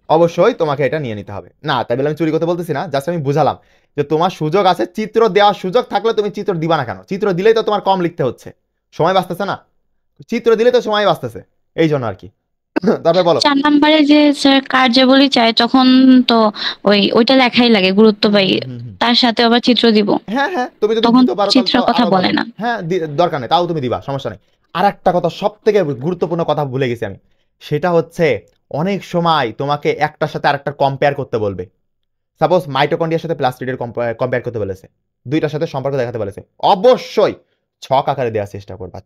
অবশ্যই তোমাকে এটা নিয়ে নিতে হবে। না তাই বলে আমি চুরি করতে বলতেছি না, জাস্ট আমি বুঝালাম যে তোমার সুযোগ আছে, চিত্র দেওয়ার সুযোগ থাকলে তুমি চিত্র দিবা না কেন? চিত্র দিলেই তো তোমার কম লিখতে হচ্ছে, সময় বাঁচতেছে না, চিত্র দিলে তো সময় বাঁচতেছে, এই জন্য আর কি। তারপরে বলো। 4 নাম্বারে যে স্যার কার্যাবলী চাই, তখন তো ওইটা লেখাই লাগে গুরুত্ব পাই, তার সাথে আবার চিত্র দিব। হ্যাঁ, তুমি যদি তখন দিতে পারো চিত্রের কথা বলে না। হ্যাঁ, দরকার নেই, তাও তুমি দিবা, সমস্যা নেই। আর একটা কথা, সব থেকে গুরুত্বপূর্ণ কথা ভুলে গেছি আমি, সেটা হচ্ছে অনেক সময় তোমাকে একটার সাথে আরেকটা কম্পেয়ার করতে বলবে। সাপোজ মাইটোকন্ড্রিয়ার সাথে প্লাস্টিডের কম্পেয়ার করতে বলেছে, দুইটার সাথে সম্পর্ক দেখাতে বলেছে, অবশ্যই ছক আকারে দেওয়ার চেষ্টা করবা।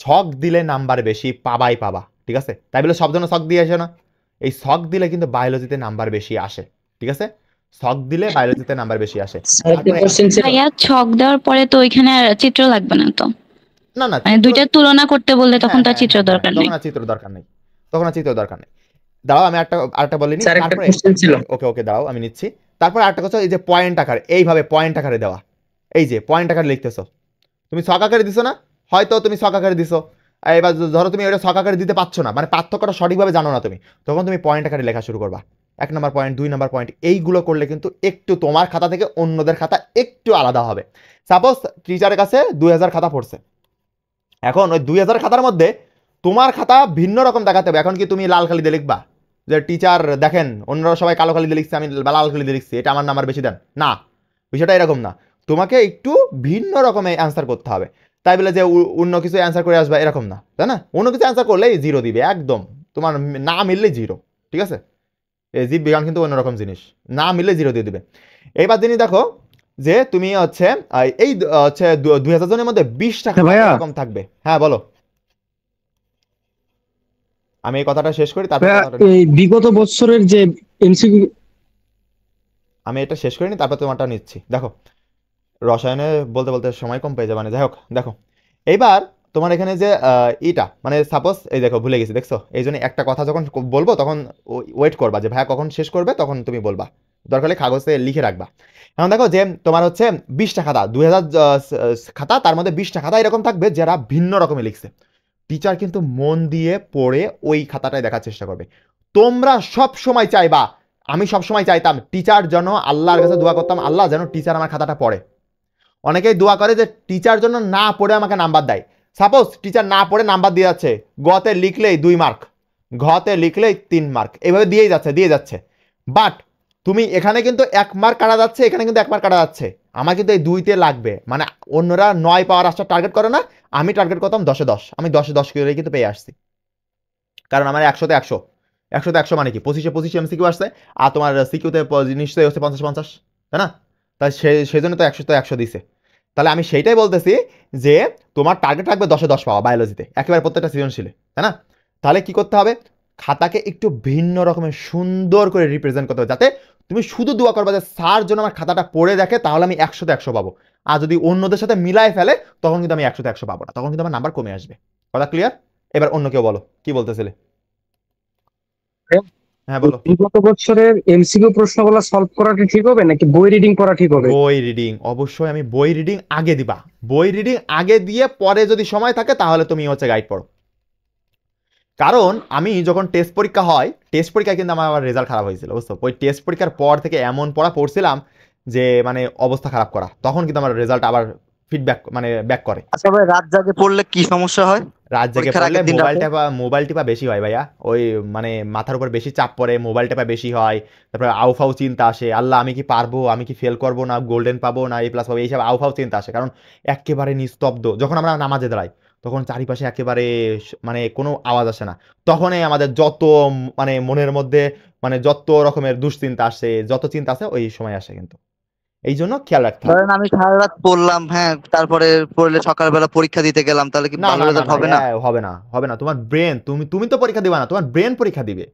ছক দিলে নাম্বার বেশি পাবা, ঠিক আছে? তাই বলে সব জন্য ছক দিয়ে আসে না, এই ছক দিলে কিন্তু বায়োলজিতে নাম্বার বেশি আসে, ঠিক আছে? ছক দিলে বায়োলজিতে নাম্বার বেশি আসে। ভাইয়া ছক দেওয়ার পরে তো ওইখানে আর চিত্র লাগবে না তো? না মানে দুইটা তুলনা করতে বললে তখন তার চিত্র দরকার নেই। তখন আর চিত্র দরকার নেই, দাঁড়াও আমি আরেকটা বলিনি। তারপরে ওকে দাঁড়াও আমি নিচ্ছি। তারপর আরেকটা কথা, এই যে পয়েন্ট আকারে, এইভাবে পয়েন্ট আকারে দেওয়া, এই যে পয়েন্ট আকারে লিখতেছো, তুমি ছক আকারে দিছো না, হয়তো তুমি ছক আকারে দিছো, এবার ধরো তুমি ওটা ছক আকারে দিতে পারছো না, মানে পার্থক্যটা সঠিকভাবে জানো না তুমি, তখন তুমি পয়েন্ট আকারে লেখা শুরু করবা। 1 নম্বর পয়েন্ট, 2 নম্বর পয়েন্ট, এইগুলো করলে কিন্তু একটু তোমার খাতা থেকে অন্যদের খাতা একটু আলাদা হবে। সাপোজ টিচারের কাছে 2000 খাতা পড়ছে, এখন ওই 2000 খাতার মধ্যে তোমার খাতা ভিন্ন রকম দেখাতে হবে। এখন কি তুমি লাল কালি দিয়ে লিখবা যে টিচার দেখেন অন্যরা সবাই কালো কালি দিয়ে লিখছে, আমি লাল কালি দিয়ে লিখছি, এটা আমার নাম্বার বেশি দেন? না, বিষয়টা এরকম না, তোমাকে একটু ভিন্ন রকমের অ্যান্সার করতে হবে। তাই বলে যে অন্য কিছু অ্যান্সার করে আসবে এরকম না, তাই না? অন্য কিছু অ্যান্সার করলেই 0 দিবে, একদম তোমার না মিললে 0, ঠিক আছে? এই জীব বিজ্ঞান কিন্তু অন্যরকম জিনিস, না মিললে 0 দিয়ে দিবে। এইবার জিনিস দেখো যে তুমি হচ্ছে এই হচ্ছে 2000 জনের মধ্যে 20 টাকা এরকম থাকবে। হ্যাঁ বলো, আমি এই কথাটা শেষ করি, তারপর এই বিগত বছরের যে এমসিকিউ, আমি এটা শেষ করিনি, তারপর তোমারটা নিচ্ছি। দেখো রসায়নে বলতে বলতে সময় কম পেয়ে যাবে, মানে যাই হোক। দেখো এইবার তোমার এখানে যে এটা মানে সাপোজ এই দেখো ভুলে গেছি, দেখছো? এই জন্য একটা কথা যখন বলবো তখন ওয়েট করবা যে ভাইয়া কখন শেষ করবে, তখন তুমি বলবা, দরকার হলে কাগজে লিখে রাখবা। এখন দেখো যে তোমার হচ্ছে 20টা খাতা, 2000 খাতা, তার মধ্যে 20টা খাতা এরকম থাকবে যারা ভিন্ন রকমের লিখছে। টিচার কিন্তু মন দিয়ে পড়ে ওই খাতাটায় দেখার চেষ্টা করবে। তোমরা সব সময় চাইবা আমি সবসময় চাইতাম টিচার যেন, আল্লাহর কাছে দোয়া করতাম, আল্লাহ যেন টিচার আমার খাতাটা পড়ে। অনেকেই দোয়া করে যে টিচার জন্য না পড়ে আমাকে নাম্বার দেয়। সাপোজ টিচার না পড়ে নাম্বার দিয়ে যাচ্ছে, গতে লিখলেই 2 মার্ক, ঘতে লিখলেই 3 মার্ক, এইভাবে দিয়ে যাচ্ছে। বাট তুমি এখানে কিন্তু 1 মার্ক কাটা যাচ্ছে, এখানে কিন্তু 1 মার্ক কাটা যাচ্ছে। আমার কিন্তু এই 2তে লাগবে, মানে অন্যরা 9 পাওয়ার আসটা টার্গেট করে না, আমি টার্গেট করতাম 10-এ 10। আমি 10-এ 10 করে কিন্তু পেয়ে আসছি, কারণ আমার 100-তে 100, 100-তে 100 মানে কি 25-এ এমসিকিউ আসছে, আর তোমার সিকিউতে নিশ্চয়ই হচ্ছে 50-50, তাই না? তাই সেই জন্য তো 100-তে 100 দিছে। তাহলে আমি সেইটাই বলতেছি যে তোমার টার্গেট রাখবে 10-এ 10 পাওয়া বায়োলজিতে, একেবারে প্রত্যেকটা সৃজনশীলে, তাই না? তাহলে কি করতে হবে, খাতাকে একটু ভিন্ন রকমের সুন্দর করে রিপ্রেজেন্ট করতে হবে, যাতে তুমি শুধু দোয়া করবে যে স্যার যেন আমার খাতাটা পড়ে দেখে, তাহলে আমি 100-তে 100 পাবো। আর যদি অন্যদের সাথে মিলায় ফেলে, তখন কিন্তু আমি 100-তে 100 পাবো না, তখন কিন্তু আমার নাম্বার কমে আসবে। কথা ক্লিয়ার? এবার অন্য কেউ বলো, কি বলতেছিলে? হ্যাঁ বলো। বিগত বছরের এমসিকিউ প্রশ্নগুলো সলভ করাটা ঠিক হবে নাকি বই রিডিং করা ঠিক হবে? বই রিডিং, অবশ্যই আমি বই রিডিং আগে দিবা। বই রিডিং আগে দিয়ে পরে যদি সময় থাকে তাহলে তুমি হচ্ছে গাইড পড়ো। কারণ আমি যখন টেস্ট পরীক্ষা হয়, টেস্ট পরীক্ষায় কিন্তু আমার রেজাল্ট খারাপ হয়েছিল, বুঝছো? ওই টেস্ট পরীক্ষার পর থেকে এমন পড়া পড়ছিলাম যে মানে অবস্থা খারাপ করা, তখন কিন্তু আমার রেজাল্ট আবার ফিডব্যাক মানে ব্যাক করে। আচ্ছা ভাই, রাত জাগে পড়লে কি সমস্যা হয়? রাত জেগে পরীক্ষার পড়লে আগের দিন রাতে? মোবাইল টিপা বেশি হয় ভাইয়া, ওই মানে মাথার উপর বেশি চাপ পড়ে, মোবাইল টেপা বেশি হয়, তারপরে আউফাউ চিন্তা আসে, আল্লাহ আমি কি পারবো, আমি কি ফেল করবো না, গোল্ডেন পাবো না A+ পাবো, এইসব আউফাউ চিন্তা আসে। কারণ একেবারে নিস্তব্ধ, যখন আমরা নামাজে দাঁড়াই তখন চারিপাশে একেবারে মানে কোনো আওয়াজ আসে না, তখনই আমাদের যত মানে মনের মধ্যে মানে যত রকমের দুশ্চিন্তা আসে, যত চিন্তা আসে ওই সময় আসে। কিন্তু এই জন্য খেয়াল রাখতে হবে। ধরেন আমি সারা রাত পড়লাম, হ্যাঁ, তারপরে পড়লে সকালবেলা পরীক্ষা দিতে গেলাম, তাহলে কি না ভালো না না রেজাল্ট না, হবে না? হবে না। তোমার ব্রেন, তুমি তো পরীক্ষা দিবা না, তোমার ব্রেন পরীক্ষা দিবে।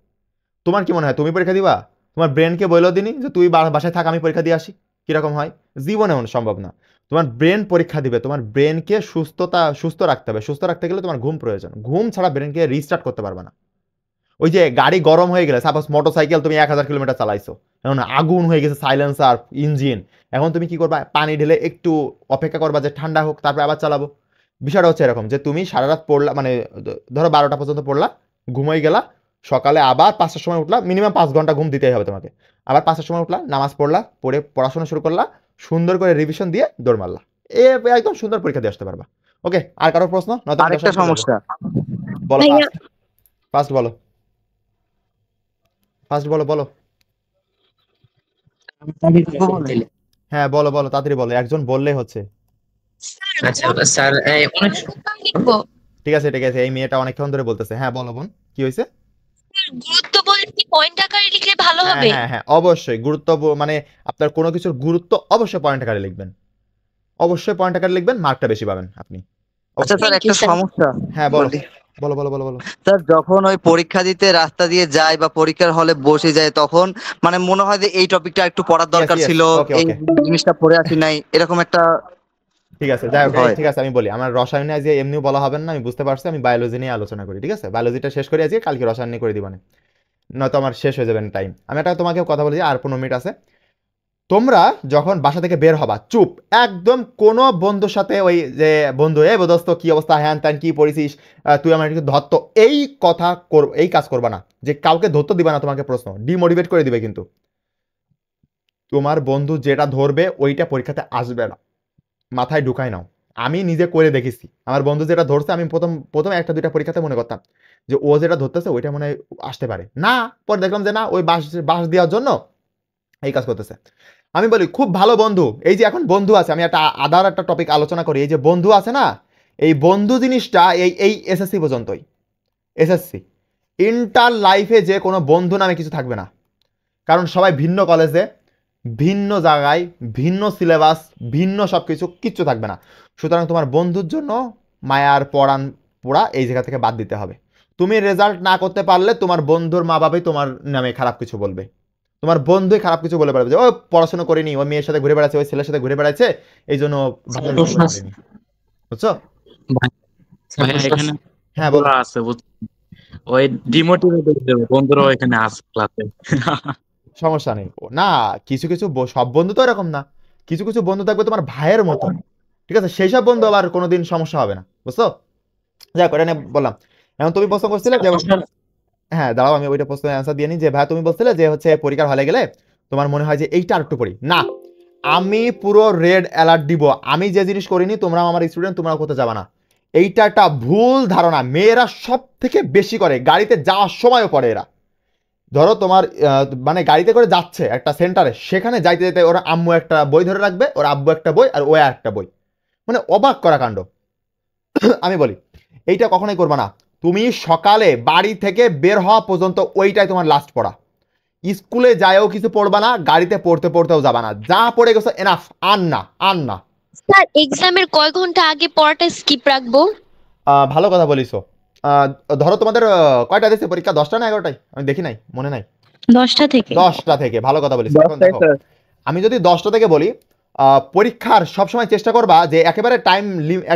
তোমার কি মনে হয় তুমি পরীক্ষা দিবা? তোমার ব্রেনকে বলেও দিনি যে তুই বাসায় থাক, আমি পরীক্ষা দিয়ে আসি, কিরকম হয়? জীবনে সম্ভব না। তোমার ব্রেন পরীক্ষা দিবে, তোমার ব্রেনকে সুস্থ রাখতে হবে। সুস্থ রাখতে গেলে তোমার ঘুম প্রয়োজন, ঘুম ছাড়া ব্রেনকে রিস্টার্ট করতে পারবে না। ওই যে গাড়ি গরম হয়ে গেলে, সাপোজ মোটরসাইকেল তুমি 1000 কিলোমিটার চালাইছো, এখন আগুন হয়ে গেছে সাইলেন্সার, ইঞ্জিন, এখন তুমি কি করবা? পানি ঢেলে একটু অপেক্ষা করবা যে ঠান্ডা হোক, তারপরে আবার চালাবো। বিষয়টা হচ্ছে এরকম যে তুমি সারা রাত পড়লা, মানে ধরো 12টা পর্যন্ত পড়লা, ঘুমাই গেলা, সকালে আবার 5টার সময় উঠলা, মিনিমাম 5 ঘন্টা ঘুম দিতেই হবে তোমাকে। আবার 5টার সময় উঠলা, নামাজ পড়লা, পড়ে পড়াশোনা শুরু করলা, সুন্দর করে রিভিশন দিয়ে দৌড় মারলা, একদম সুন্দর পরীক্ষা দিয়ে আসতে পারবা। ওকে, আর কারো প্রশ্ন? নয়তো আরেকটা সমস্যা বলো, ভাইয়া ফার্স্ট বলো, বলো। হ্যাঁ বলো তাড়াতাড়ি বলো, একজন বললেই হচ্ছে। আচ্ছা স্যার, অনেক লিখবো ঠিক আছে, এই মেয়েটা অনেকক্ষণ ধরে বলতেছে। হ্যাঁ বলো বোন, কি হয়েছে? গুরুত্ব বলে কি পয়েন্ট আকারে লিখলে ভালো হ্যাঁ হবে? হ্যাঁ হ্যাঁ, অবশ্যই গুরুত্ব, মানে আপনার কোনো কিছুর গুরুত্ব অবশ্যই পয়েন্ট আকারে লিখবেন, অবশ্যই পয়েন্ট আকারে লিখবেন, মার্কটা বেশি পাবেন আপনি। আচ্ছা স্যার, একটা সমস্যা হ্যাঁ বলো বলি। বলো। স্যার, যখন ওই পরীক্ষা দিতে রাস্তা দিয়ে যায় বা পরীক্ষার হলে বসে যায়, তখন মানে মনে হয় যে এই টপিকটা একটু পড়ার দরকার yes, ছিল, okay, এই okay. জিনিসটা পড়ে আসি নাই, এরকম একটা ঠিক আছে, যাই হোক, হয়। ঠিক আছে আমি বলি। আমার রসায়নে আজকে এমনিও বলা হবে না, আমি বুঝতে পারছি, আমি বায়োলজি নিয়ে আলোচনা করি, ঠিক আছে? বায়োলজিটা শেষ করে আজকে, কালকে রসায়ন নিয়ে করে দিবানে, নয়তো আমার শেষ হয়ে যাবে টাইম। আমি একটা তোমাকে কথা বলি, আর 15 মিনিট আছে। তোমরা যখন বাসা থেকে বের হবা, চুপ একদম, কোনো বন্ধুর সাথে ওই যে বন্ধু দোস্ত কি অবস্থা, হ্যান ত্যান, কি পড়েছিস, তুই আমার একটু ধরতো, এই কাজ করবা না, যে কাউকে ধরতে দিবা না, তোমাকে প্রশ্ন ডিমোটিভেট করে দিবে। কিন্তু তোমার বন্ধু যেটা ধরবে ওইটা পরীক্ষাতে আসবে না, মাথায় ঢুকাই নাও। আমি নিজে করে দেখেছি, আমার বন্ধু যেটা ধরছে, আমি প্রথম 1-2টা পরীক্ষাতে মনে করতাম যে ও যেটা ধরতেছে ওইটা মনে হয় আসতে পারে না, পরে দেখলাম যে না, ওই বাস দেওয়ার জন্য এই কাজ করতেছে। আমি বলি খুব ভালো বন্ধু, এই যে এখন বন্ধু আছে, আমি একটা টপিক আলোচনা করি, এই যে বন্ধু আছে না, এই বন্ধু জিনিসটা এই এসএসসি পর্যন্তই। এসএসসি ইন্টার লাইফে যে কোনো বন্ধু নামে কিছু থাকবে না, কারণ সবাই ভিন্ন কলেজে, ভিন্ন জায়গায়, ভিন্ন সিলেবাস, ভিন্ন সব কিচ্ছু থাকবে না। সুতরাং তোমার বন্ধুর জন্য মায়ার পোড়া এই জায়গা থেকে বাদ দিতে হবে। তুমি রেজাল্ট না করতে পারলে তোমার বন্ধুর মা বাবাই তোমার নামে খারাপ কিছু বলবে, তোমার বন্ধুই খারাপ কিছু বলে বেড়াবে যে ও পড়াশোনা করেনি, ওই মেয়ের সাথে ঘুরে বেড়াচ্ছে, ওই ছেলের সাথে ঘুরে বেড়াচ্ছে, এই জন্য বুঝছো? এখানে হ্যাঁ বলো। আছে ওই ডিমোটিভেট বন্ধুরাও এখানে আছে ক্লাসে। সমস্যা নেই না, কিছু সব বন্ধু তো এরকম না, কিছু বন্ধু থাকবে তোমার ভাইয়ের মতো, ঠিক আছে? সেই সব বন্ধু আবার কোনোদিন সমস্যা হবে না, বুঝছো? যাই করে বললাম। এখন তুমি প্রশ্ন করছিলে যে হ্যাঁ দাঁড়াও, আমি ওইটা প্রশ্নের অ্যান্সার দিয়ে নিই। যে ভাই তুমি বলছিলে যে হচ্ছে পরীক্ষার হলে গেলে তোমার মনে হয় যে এইটা আর একটু পড়ি না, আমি পুরো রেড অ্যালার্ট দিব। আমি যে জিনিস করিনি, তোমরাও আমার স্টুডেন্ট, তোমরাও করতে যাবা না। এইটা একটা ভুল ধারণা, মেয়েরা সব থেকে বেশি করে, গাড়িতে যাওয়ার সময়ও পড়ে এরা। ধরো তোমার মানে গাড়িতে করে যাচ্ছে একটা সেন্টারে, সেখানে যাইতে যেতে ওরা আম্মু একটা বই ধরে রাখবে, ওর আব্বু একটা বই, আর ও একটা বই। মানে অবাক করা কাণ্ড। আমি বলি এইটা কখনোই করবা না। তুমি সকালে বাড়ি থেকে বের হওয়া পর্যন্ত ওইটাই তোমার লাস্ট পড়া। স্কুলে যায়ও কিছু পড়বা না, গাড়িতে পড়তে পড়তেও যাবা না, যা পড়ে গেছো এনাফ, আর না আর না। স্যার এক্সামের কয় ঘন্টা আগে পড়াটা স্কিপ রাখবো? ভালো কথা বলিছো। ধরো তোমাদের কয়টা দিয়েছে পরীক্ষা, 10টা না 11টায়? আমি দেখি নাই, মনে নাই। 10টা থেকে। 10টা থেকে, ভালো কথা বলিছো। এখন দেখো, আমি যদি 10টা থেকে বলি, পরীক্ষার সবসময় চেষ্টা করবা যে একেবারে টাইম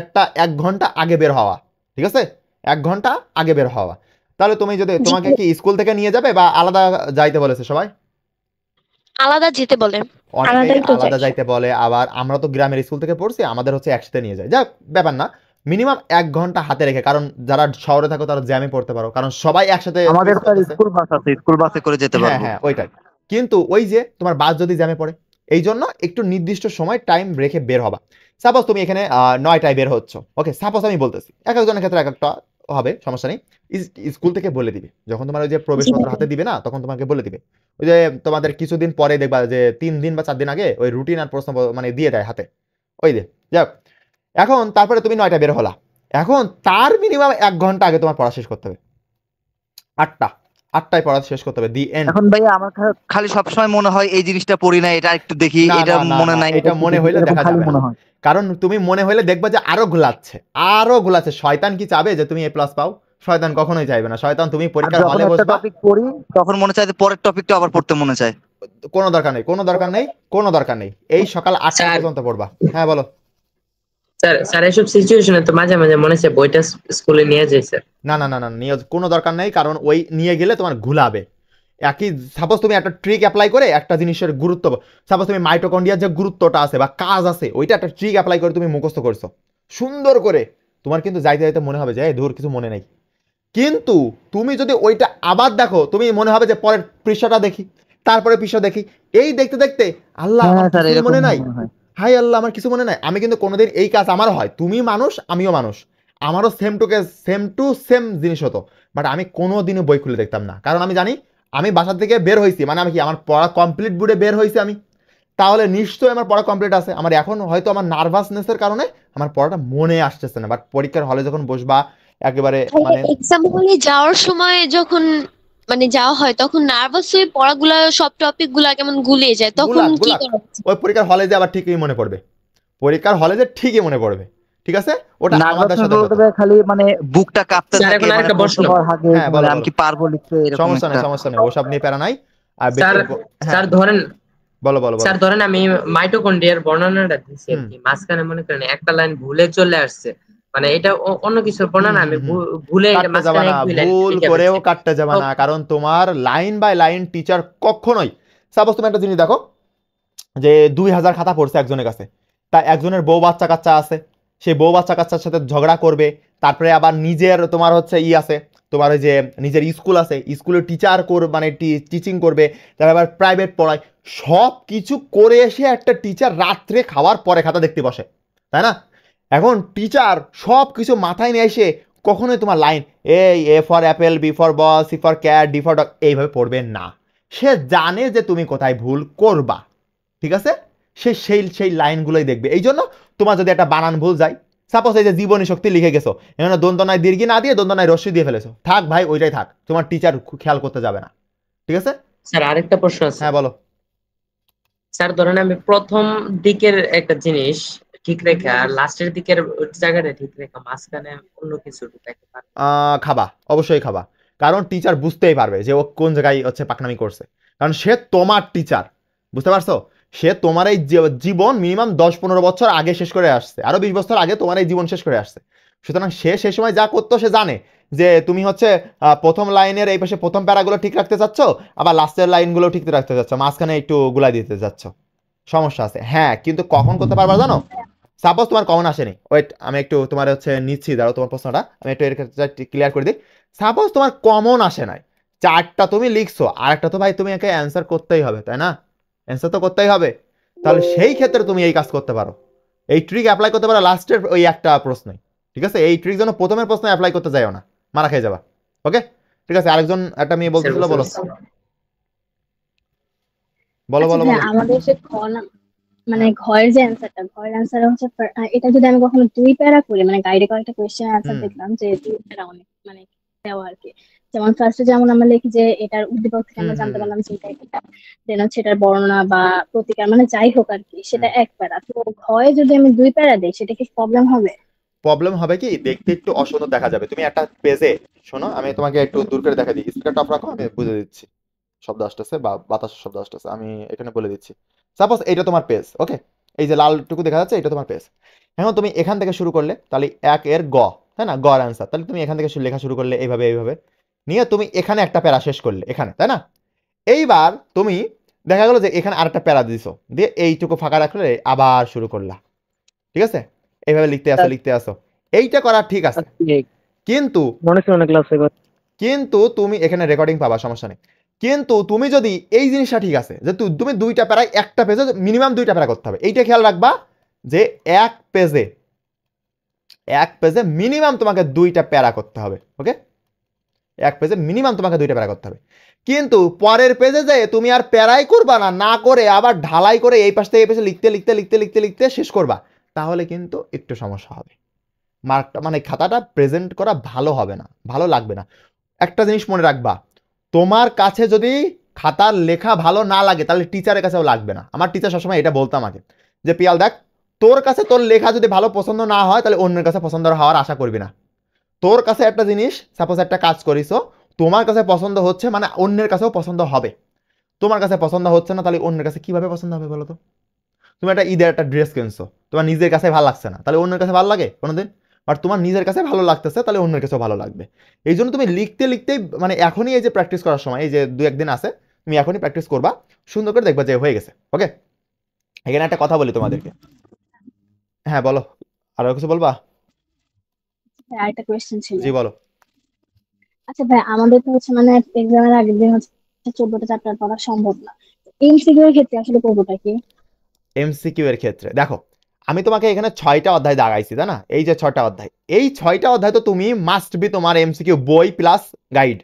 একটা 1 ঘন্টা আগে বের হওয়া, ঠিক আছে? 1 ঘন্টা আগে বের হওয়া। তাহলে তুমি যদি, তোমাকে কি স্কুল থেকে নিয়ে যাবে বা আলাদা যাইতে বলেছে সবাই? আলাদা যেতে বলে। অনেকেই আলাদা যাইতে বলে, আবার আমরা তো গ্রামের স্কুল থেকে পড়ছি, আমাদের হচ্ছে একসাথে নিয়ে যায়। যাক ব্যাপার না, মিনিমাম 1 ঘন্টা হাতে রেখে, কারণ যারা শহরে থাকো তারা জ্যামে পড়তে পারো, কারণ সবাই একসাথে। আমাদের স্কুল বাস আছে, স্কুল বাসে করে যেতে পারবো। হ্যাঁ ওইটাই। কিন্তু ওই যে তোমার বাস যদি জ্যামে পড়ে, এই জন্য একটু নির্দিষ্ট সময় টাইম রেখে বের হবা। সাপোজ তুমি এখানে 9টায় বের হচ্ছ, ওকে, সাপোজ আমি বলতেছি, এক একজনের ক্ষেত্রে এক একটা হবে, সমস্যা নেই। স্কুল থেকে বলে দিবে, যখন তোমার ওই যে প্রবেশপত্র হাতে দিবে না, তখন তোমাকে বলে দিবে। ওই যে তোমাদের কিছুদিন পরে দেখবা যে 3 দিন বা 4 দিন আগে ওই রুটিন আর প্রশ্ন মানে দিয়ে দেয় হাতে, ওই যে যাক। এখন তারপরে তুমি 9টায় বের হলা, এখন তার মিনিমাম 1 ঘন্টা আগে তোমার পড়া শেষ করতে হবে। 8টায় পড়া শেষ করতে হবে, দি এন্ড। এখন ভাই আমার খালি সবসময় মনে হয় এই জিনিসটা পড়ি না, এটা একটু দেখি, এটা মনে নাই, এটা মনে হইলে দেখা যাবে না। কারণ তুমি মনে হইলে দেখবা যে আরো গুলাচ্ছে। শয়তান কি চাবে যে তুমি A+ পাও? শয়তান কখনোই চাইবে না। শয়তান তুমি পরীক্ষার হলে বসবা, টপিক পড়ি তখন মনে চায় যে পরের টপিকটা আবার পড়তে মনে চায়। কোনো দরকার নেই। এই সকাল 8টা পর্যন্ত পড়বা। হ্যাঁ বলো। স্যার এসব সিচুয়েশনে তো মাঝে মাঝে মনে হচ্ছে বইটা স্কুলে নিয়ে যাই স্যার। না নিয়ে কোনো দরকার নেই, কারণ ওই নিয়ে গেলে তোমার ঘুলাবে। একই সাপোজ তুমি একটা ট্রিক অ্যাপ্লাই করে একটা জিনিসের গুরুত্ব, সাপোজ তুমি মাইটোকন্ড্রিয়ার যে গুরুত্বটা আছে বা কাজ আছে, ওইটা একটা ট্রিক অ্যাপ্লাই করে তুমি মুখস্থ করছো সুন্দর করে, তোমার কিন্তু যাইতে যাইতে মনে হবে যে দূর কিছু মনে নেই। কিন্তু তুমি যদি ওইটা আবার দেখো, তুমি মনে হবে যে পরের পৃষ্ঠাটা দেখি, তারপরে পৃষ্ঠা দেখি, এই দেখতে দেখতে আল্লাহ আমার কিছু মনে নাই, হাই আল্লাহ আমার কিছু মনে নাই। আমি কিন্তু কোনোদিন এই কাজ আমারও হয়, তুমি মানুষ আমিও মানুষ, আমারও সেম টু সেম জিনিস হতো, বাট আমি কোনোদিনও বই খুলে দেখতাম না, কারণ আমি জানি আমি বাসা থেকে বের হয়েছি মানে আমি কি আমার পড়া কমপ্লিট বুড়ে বের হয়েছি আমি, তাহলে নিশ্চয়ই আমার পড়া কমপ্লিট আছে। আমার এখন হয়তো আমার নার্ভাসনেসের কারণে আমার পড়াটা মনে আসতেছে না, বাট পরীক্ষার হলে যখন বসবা একেবারে মানে এক্সাম হলে যাওয়ার সময় যখন মানে যাওয়া হয় তখন নার্ভাস হয়ে পড়াগুলা সব টপিক গুলা কেমন গুলিয়ে যায়, তখন কি করা উচিত? ওই পরীক্ষার হলে যে আবার ঠিকই মনে পড়বে, ঠিক আছে? ওটা আমাদের সাথে খালি মানে বুকটা কাঁপতে থাকে, এখন আরেকটা প্রশ্ন। হ্যাঁ বলো, আমি কি পারবো লিখতে, এরকম সমস্যা নেই, ওসব নিয়ে প্যারা নাই। আর স্যার ধরেন, বলো স্যার ধরেন আমি মাইটোকন্ড্রিয়ার বর্ণনাটা দিচ্ছি আর কি, মাঝখানে মনে করেন একটা লাইন ভুলে চলে আসছে, মানে এটা অন্য কিছুর বর্ণনা, আমি ভুলে ভুল করেও কাটতে যাবে না, কারণ তোমার লাইন বাই লাইন টিচার কখনোই, সাপোজ তুমি একটা জিনিস দেখো যে 2000 খাতা পড়ছে একজনের কাছে, তা একজনের বউ বাচ্চা কাচ্চা আছে, সেই বউ বাচ্চা কাচ্চার সাথে ঝগড়া করবে, তারপরে আবার নিজের তোমার হচ্ছে আছে, তোমার ওই যে নিজের স্কুল আছে, স্কুলের টিচার মানে টিচিং করবে, তারপর আবার প্রাইভেট পড়ায়, সব কিছু করে এসে একটা টিচার রাত্রে খাওয়ার পরে খাতা দেখতে বসে, তাই না? এখন টিচার সব কিছু মাথায় নিয়ে এসে কখনোই তোমার line A for Apple, B for ball, C for cat, D for dog এইভাবে পড়বে না। সে জানে যে তুমি কোথায় ভুল করবা, ঠিক আছে? সে সেই লাইনগুলোই দেখবে। এই জন্য তোমার যদি একটা বানান ভুল যায়, সাপোজ এই যে জীবনী শক্তি লিখে গেছো, এখানে দন্তনায় দীর্ঘি না দিয়ে দন্তনায় রস্যি দিয়ে ফেলেছো, থাক ভাই ওইটাই থাক, তোমার টিচার খেয়াল করতে যাবে না, ঠিক আছে? স্যার আরেকটা প্রশ্ন আছে। হ্যাঁ বলো। স্যার ধরেন আমি প্রথম দিকের একটা জিনিস ঠিক রেখে আর লাস্টের দিকের জায়গাটা ঠিক রেখে মাঝখানে অন্য কিছু খাবা, অবশ্যই খাবা, কারণ টিচার বুঝতেই পারবে যে ও কোন জায়গায় হচ্ছে পাকনামি করছে, কারণ সে তোমার টিচার, বুঝতে পারছো? সে তোমার এই জীবন মিনিমাম 10-15 বছর আগে শেষ করে আসছে, আরো 20 বছর আগে তোমার এই জীবন শেষ করে আসছে, সুতরাং সে সময় যা করতো সে জানে যে তুমি হচ্ছে প্রথম লাইনের এই পাশে প্রথম প্যারাগুলো ঠিক রাখতে চাচ্ছ, আবার লাস্টের লাইনগুলো ঠিক রাখতে চাচ্ছ, মাঝখানে একটু গুলাই দিতে চাচ্ছ, সমস্যা আছে। হ্যাঁ, কিন্তু কখন করতে পারবা জানো? সাপোজ তোমার কমন আসেনি, ওয়েট আমি একটু তোমার হচ্ছে নিচ্ছি, দাঁড়াও তোমার প্রশ্নটা আমি একটু ক্লিয়ার করে দিই। সাপোজ তোমার কমন আসে নাই, 4টা তুমি লিখছো, আর একটা তো ভাই তুমি একে অ্যান্সার করতেই হবে, তাই না? অ্যান্সার তো করতেই হবে। তাহলে সেই ক্ষেত্রে তুমি এই কাজ করতে পারো, এই ট্রিক অ্যাপ্লাই করতে পারো লাস্টের ওই একটা প্রশ্নে, ঠিক আছে? এই ট্রিক যেন প্রথমের প্রশ্নে অ্যাপ্লাই করতে যাও না, মারা খেয়ে যাবা। ওকে, ঠিক আছে। আরেকজন একটা মেয়ে বলতেছিল, বলো বলো বলো বলো। আমাদের যে মানে ঘরের যে অ্যান্সারটা, ঘরের অ্যান্সার হচ্ছে এটা যদি আমি কখনো 2 প্যারা করি, মানে গাইডে কয়েকটা কোয়েশ্চেন অ্যান্সার দেখলাম যে 2 প্যারা অনেক মানে দেওয়া আর কি। যেমন ফার্স্টে যেমন আমরা লিখি যে এটার উদ্দীপক থেকে আমরা জানতে পারলাম যে এটা, দেন হচ্ছে এটার বর্ণনা বা প্রতিকার মানে যাই হোক আর কি, সেটা 1 প্যারা। তো ঘরে যদি আমি 2 প্যারা দিই সেটা কি প্রবলেম হবে? প্রবলেম হবে কি, দেখতে একটু অসুন্দর দেখা যাবে। তুমি একটা পেজে, শোনো আমি তোমাকে একটু দূর করে দেখা দিই, স্পিকারটা অফ রাখো, আমি বুঝে দিচ্ছি। শব্দ আসতেছে বা বাতাসের শব্দ আসতেছে, আমি এখানে বলে দিচ্ছি। সাপোজ এইটা তোমার পেজ, ওকে, এই যে লালটুকু দেখা যাচ্ছে এটা তোমার পেজ। এখন তুমি এখান থেকে শুরু করলে, তাহলে 1 এর গ, তাই না, গর অ্যান্সার। তাহলে তুমি এখান থেকে লেখা শুরু করলে এইভাবে এইভাবে নিয়ে তুমি এখানে একটা প্যারা শেষ করলে এখানে, তাই না? এইবার তুমি দেখা গেল যে এখানে আরেকটা প্যারা দিছো, দিয়ে এইটুকু ফাঁকা রাখলে আবার শুরু করলা, ঠিক আছে? এইভাবে লিখতে আসো লিখতে আসো, এইটা করা ঠিক আছে। কিন্তু কিন্তু তুমি এখানে রেকর্ডিং পাবা, সমস্যা নেই। কিন্তু তুমি যদি এই জিনিসটা ঠিক আছে যে তুমি 2টা প্যারায় একটা পেজে মিনিমাম 2টা প্যারা করতে হবে, এইটা খেয়াল রাখবা যে এক পেজে মিনিমাম তোমাকে 2টা প্যারা করতে হবে। ওকে, এক পেজে মিনিমাম তোমাকে 2টা প্যারা করতে হবে। কিন্তু পরের পেজে যে তুমি আর প্যারাই করবা না, না করে আবার ঢালাই করে এই পাশ থেকে এই পাশে লিখতে লিখতে লিখতে লিখতে লিখতে শেষ করবা, তাহলে কিন্তু একটু সমস্যা হবে। মার্কটা মানে খাতাটা প্রেজেন্ট করা ভালো হবে না, ভালো লাগবে না। একটা জিনিস মনে রাখবা, তোমার কাছে যদি খাতার লেখা ভালো না লাগে তাহলে টিচারের কাছেও লাগবে না। আমার টিচার সবসময় এটা বলতো আমাকে যে পিয়াল দেখ, তোর কাছে তোর লেখা যদি ভালো পছন্দ না হয় তাহলে অন্যের কাছে পছন্দ হওয়ার আশা করবি না। তোর কাছে একটা জিনিস, সাপোজ একটা কাজ করিছো, তোমার কাছে পছন্দ হচ্ছে মানে অন্যের কাছেও পছন্দ হবে। তোমার কাছে পছন্দ হচ্ছে না তাহলে অন্যের কাছে কিভাবে পছন্দ হবে বলো তো? তুমি একটা ঈদের একটা ড্রেস কিনছো, তোমার নিজের কাছে ভালো লাগছে না, তাহলে অন্যের কাছে ভালো লাগে কোনোদিন? বাট তোমার নিজের কাছে ভালো লাগতেছে, তাহলে অন্যের কাছেও ভালো লাগবে। এই জন্য তুমি লিখতে লিখতেই মানে এখনই এই যে প্র্যাকটিস করার সময়, এই যে 2-1 দিন আছে, তুমি এখনই প্র্যাকটিস করবা, সুন্দর করে দেখবা যে হয়ে গেছে। ওকে, এখানে একটা কথা বলি তোমাদেরকে। হ্যাঁ বলো, আরো কিছু বলবা? আরেকটা কোয়েশ্চেন ছিল। জি বলো। আচ্ছা ভাই, আমাদের তো হচ্ছে মানে এক্সামের আগের দিন হচ্ছে 14টা চ্যাপ্টার পড়া সম্ভব না। এমসিকিউ এর ক্ষেত্রে আসলে করবোটা কি? এমসিকিউ এর ক্ষেত্রে দেখো, আমি তোমাকে এখানে 6টা অধ্যায় দাগাইছি, তাই না? এই যে 6টা অধ্যায়, এই 6টা অধ্যায় তো তুমি মাস্ট বি তোমার এমসিকিউ বই প্লাস গাইড,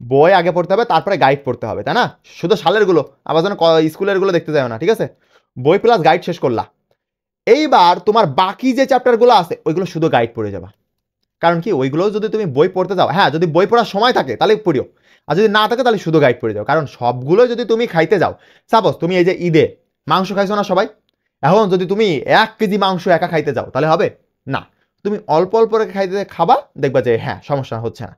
বই আগে পড়তে হবে তারপরে গাইড পড়তে হবে, তাই না? শুধু সালের গুলো আবার যেন স্কুলের গুলো দেখতে যাও না, ঠিক আছে? বই প্লাস গাইড শেষ করলা। এইবার তোমার বাকি যে চ্যাপ্টারগুলো আছে ওইগুলো শুধু গাইড পড়ে যাবা। কারণ কি, ওইগুলো যদি তুমি বই পড়তে যাও, হ্যাঁ যদি বই পড়ার সময় থাকে তাহলে পড়িও, আর যদি না থাকে তাহলে শুধু গাইড পড়ে যাও। কারণ সবগুলো যদি তুমি খাইতে যাও, সাপোজ তুমি এই যে ঈদে মাংস খাইছো না সবাই, এখন যদি তুমি 1 কেজি মাংস একা খাইতে যাও তাহলে হবে না। তুমি অল্প অল্প করে খাবা, দেখবা যে হ্যাঁ সমস্যা হচ্ছে না।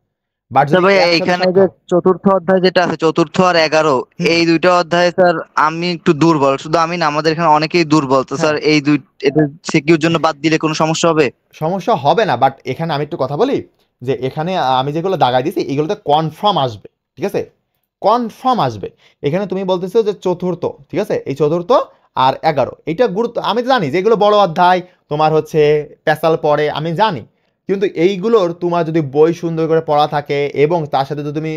বাট যদি এখানে যে চতুর্থ অধ্যায় যেটা আছে, 4 আর 11, এই 2টা অধ্যায় স্যার আমি একটু দুর্বল, শুধু আমি না আমাদের এখানে অনেকেই দুর্বল, তো স্যার এই এটা সিকিউর জন্য বাদ দিলে কোনো সমস্যা হবে? সমস্যা হবে না, বাট এখানে আমি একটু কথা বলি যে এখানে আমি যেগুলো দাগাই দিছি এগুলোতে কনফার্ম আসবে, ঠিক আছে? কনফার্ম আসবে। এখানে তুমি বলতেছো যে চতুর্থ, ঠিক আছে, এই চতুর্থ আর 11 এইটা গুরুত্ব, আমি জানি যে এগুলো বড় অধ্যায়, তোমার হচ্ছে পেশাল পড়ে, আমি জানি। কিন্তু এইগুলোর তোমার যদি বই সুন্দর করে পড়া থাকে এবং তার সাথে যদি তুমি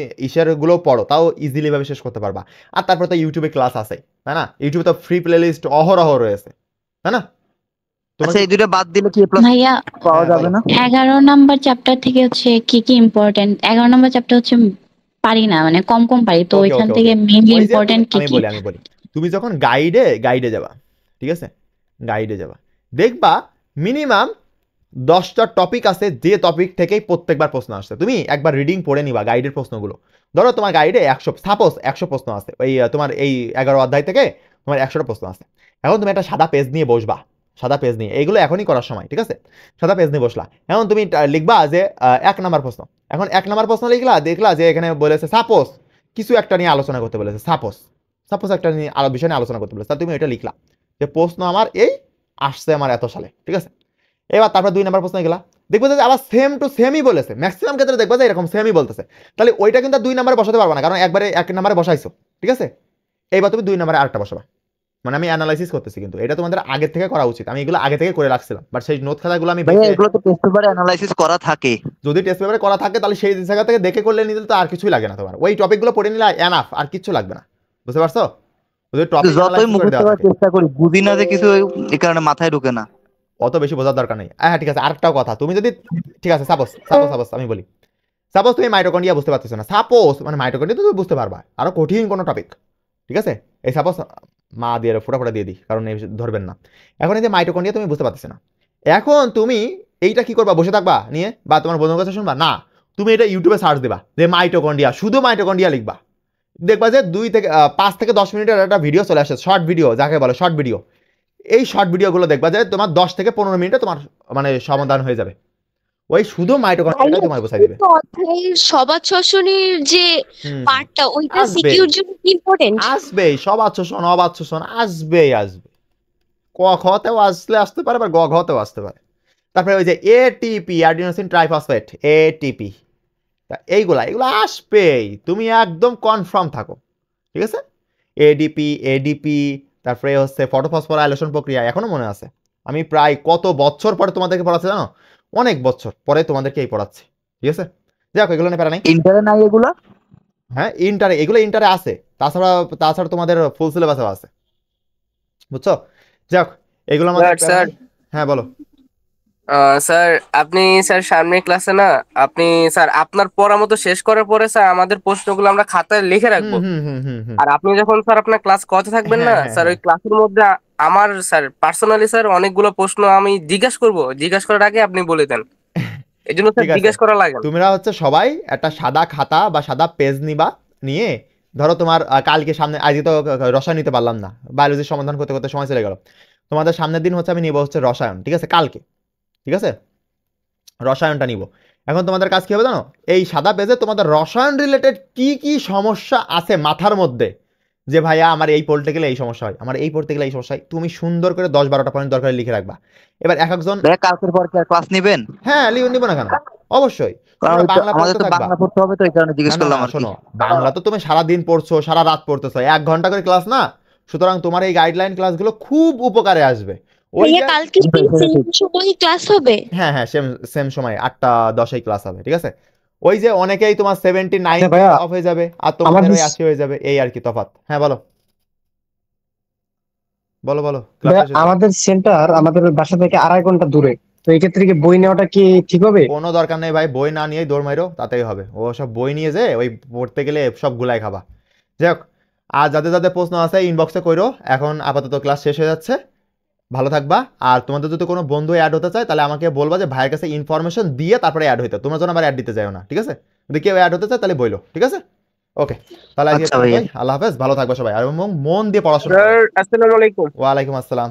গুলো পড়ো, তাও ইজিলি ভাবে শেষ করতে পারবা। আর তারপরে তো ইউটিউবে ক্লাস আছে, তাই না? ইউটিউবে তো ফ্রি প্লে লিস্ট অহরহ রয়েছে, তাই না? আচ্ছা, এই 2টা বাদ দিলে কি ভাইয়া পাওয়া যাবে না? 11 নাম্বার চ্যাপ্টার থেকে হচ্ছে কি কি ইম্পর্টেন্ট? 11 নাম্বার চ্যাপ্টার হচ্ছে পারি না, মানে কম কম পারি, তো ওইখান থেকে মেইনলি ইম্পর্টেন্ট কি কি? আমি বলি তুমি যখন গাইডে যাবা, ঠিক আছে, গাইডে যাবা, দেখবা মিনিমাম 10টা টপিক আছে, যে টপিক থেকেই প্রত্যেকবার প্রশ্ন আসছে। তুমি একবার রিডিং পড়ে নিবা গাইডের প্রশ্নগুলো। ধরো তোমার গাইডে 100 প্রশ্ন আছে, ওই তোমার এই 11 অধ্যায় থেকে তোমার 100টা প্রশ্ন আছে। এখন তুমি একটা সাদা পেজ নিয়ে বসবা, সাদা পেজ নিয়ে, এইগুলো এখনই করার সময়, ঠিক আছে? সাদা পেজ নিয়ে বসলা, এখন তুমি লিখবা যে 1 নাম্বার প্রশ্ন। এখন 1 নাম্বার প্রশ্ন লিখলা, দেখলা যে এখানে বলেছে সাপোজ কিছু একটা নিয়ে আলোচনা করতে বলেছে, সাপোজ একটা নিয়ে বিষয় নিয়ে আলোচনা করতে বলেছে, তাহলে তুমি এটা লিখলা যে প্রশ্ন আমার এই আসছে আমার এত সালে, ঠিক আছে? এবার তারপর 2 নাম্বার প্রশ্ন গেলা, দেখবো যে আবার সেম টু সেমই বলেছে, ম্যাক্সিমাম ক্ষেত্রে দেখবো যে এরকম সেমই বলতেছে, তাহলে ওইটা কিন্তু 2 নাম্বারে বসাতে পারবা না, কারণ একবারে 1 নাম্বারে বসাইছো, ঠিক আছে? এইবার তুমি 2 নাম্বারে আরেকটা বসাবা, মানে আমি অ্যানালাইসিস করতেছি, কিন্তু এটা তোমাদের আগে থেকে করা উচিত। আমি এগুলো আগে থেকে করে রাখছিলাম, বাট সেই নোট খাতাগুলো আমি ভাইয়া দেখে, এগুলো তো টেস্ট পেপারে অ্যানালাইসিস করা থাকে। যদি টেস্ট পেপারে করা থাকে তাহলে সেই জায়গা থেকে দেখে করলে নিলে তো আর কিছুই লাগে না তোমার, ওই টপিকগুলো পড়ে নিলে এনাফ, আর কিচ্ছু লাগবে না, বুঝতে পারছো? যদি টপিক যতই মুখস্থ করার চেষ্টা করি বুঝি না যে কিছু, এই কারণে মাথায় ঢোকে না। অত বেশি বোঝার দরকার নেই। হ্যাঁ ঠিক আছে, আরেকটাও কথা, তুমি যদি, ঠিক আছে সাপোজ আমি বলি, সাপোজ তুমি মাইটোকন্ড্রিয়া বুঝতে পারতেছো না, সাপোজ মানে মাইটোকন্ড্রিয়া তো তুমি বুঝতে পারবা, আরো কঠিন কোনো টপিক, ঠিক আছে? এই সাপোজ মা দিয়ে ফোটা দিয়ে দিই, কারণ এই ধরবেন না। এখন এই যে মাইটোকন্ড্রিয়া তুমি বুঝতে পারতেছো না, এখন তুমি এইটা কি করবা, বসে থাকবা নিয়ে বা তোমার বন্ধুর কাছে শুনবা না, তুমি এটা ইউটিউবে সার্চ দিবা যে মাইটোকন্ড্রিয়া, শুধু মাইটোকন্ড্রিয়া লিখবা, দেখবা যে 5 থেকে 10 মিনিটের একটা ভিডিও চলে আসে, শর্ট ভিডিও যাকে বলে, শর্ট ভিডিও। এই শর্ট ভিডিওগুলো দেখবা যে তোমার 10 থেকে 15 মিনিটে তোমার মানে সমাধান হয়ে যাবে, ওই শুধু মাইটোকন্ড্রিয়াটাই তোমার বোঝাই দিবে। অধ্যায়ের সবাদ শ্বসনের যে পার্টটা, ওইটা সিকিউর জন্য ইম্পর্টেন্ট। আসবেই, সবাদ শোষণ অবাদ শোষণ আসবেই। ক খতেও আসতে পারে, বা গ ঘতেও আসতে পারে। তারপরে ওই যে এটিপি, অ্যাডিনোসিন ট্রাইফসফেট, এটিপি, এগুলো আসবেই, তুমি একদম কনফার্ম থাকো, ঠিক আছে? এডিপি, তারপরে হচ্ছে ফটোফসফোরাইলেশন প্রক্রিয়া, এখনো মনে আছে, আমি প্রায় কত বছর পরে তোমাদেরকে পড়াচ্ছি জানো, অনেক বছর পরে তোমাদেরকে এই পড়াচ্ছি, ঠিক আছে? যাক এগুলো নিয়ে প্যারা নাই। ইন্টারে নাই এগুলা? হ্যাঁ এগুলো ইন্টারে আছে, তাছাড়া তোমাদের ফুল সিলেবাসও আছে, বুঝছো? যাক এগুলো আমাদের, স্যার হ্যাঁ বলো। স্যার আপনি স্যার সামনের ক্লাসে না, আপনি স্যার আপনার পড়া মতো শেষ করার পরে স্যার আমাদের প্রশ্নগুলো আমরা খাতায় লিখে রাখবো, আর আপনি যখন স্যার আপনার ক্লাস করতে থাকবেন না স্যার, ওই ক্লাসের মধ্যে আমার স্যার পার্সোনালি স্যার অনেকগুলো প্রশ্ন আমি জিজ্ঞাসা করার আগে আপনি বলে দেন, এই জন্য স্যার জিজ্ঞাসা করা লাগে। তোমরা হচ্ছে সবাই একটা সাদা খাতা বা সাদা পেজ নিবা, নিয়ে ধরো তোমার কালকে সামনে, আজকে তো রসায়ন নিতে পারলাম না, বায়োলজির সমাধান করতে করতে সময় চলে গেল, তোমাদের সামনের দিন হচ্ছে আমি নিব হচ্ছে রসায়ন, ঠিক আছে? কালকে, ঠিক আছে, রসায়নটা নিব। এখন তোমাদের কাজ কি হবে জানো, এই সাদা পেজে তোমাদের রসায়ন রিলেটেড কি কি সমস্যা আছে মাথার মধ্যে, যে ভাইয়া আমার এই পড়তে গেলে এই সমস্যা হয়, আমার এই পড়তে গেলে এই সমস্যা হয়, তুমি সুন্দর করে 10-12টা পয়েন্ট দরকার লিখে রাখবা। এবার এক একজন, কালকের পর কি আর ক্লাস নেবেন? হ্যাঁ নিব না কেন, অবশ্যই। আমাদের তো বাংলা পড়তে হবে, তো এই কারণে জিজ্ঞেস করলাম আর কি। শোনো, বাংলা তো তুমি সারা দিন পড়ছো, সারা রাত পড়তেছো, 1 ঘন্টা করে ক্লাস না, সুতরাং তোমার এই গাইডলাইন ক্লাসগুলো খুব উপকারে আসবে। কালকে সময় ক্লাস হবে? হ্যাঁ সেম সময় 8টা 10 ক্লাস হবে, ঠিক আছে? ওই যে অনেকেই তোমার 79 অফ হয়ে যাবে, আর তোমাদের ওই 80 হয়ে যাবে, এই আর কি তফাৎ। হ্যাঁ বলো। আমাদের সেন্টার আমাদের বাসা থেকে 2.5 ঘন্টা দূরে, তো এই ক্ষেত্রে কি বই নেওয়াটা কি ঠিক হবে? কোনো দরকার নেই ভাই, বই না নিয়েই দৌড় মাইরো, তাতেই হবে। ও সব বই নিয়ে যে ওই পড়তে গেলে সব গুলাই খাবা। যাই হোক, আর যাদের প্রশ্ন আছে ইনবক্সে কইরো। এখন আপাতত ক্লাস শেষ হয়ে যাচ্ছে, ভালো থাকবা। আর তোমাদের যদি কোনো বন্ধু অ্যাড হতে চায় তাহলে আমাকে বলবা, যে ভাইয়ের কাছে ইনফরমেশন দিয়ে তারপরে অ্যাড হইতে, তোমরা যেন আবার অ্যাড দিতে যাও না, ঠিক আছে? যদি কেউ অ্যাড হতে চায় তাহলে বইলো, ঠিক আছে? ওকে, তাহলে আজকে আল্লাহ হাফেজ, ভালো থাকবা সবাই, আর মন দিয়ে পড়াশোনা। আসসালামু আলাইকুম। ওয়ালাইকুম আসসালাম।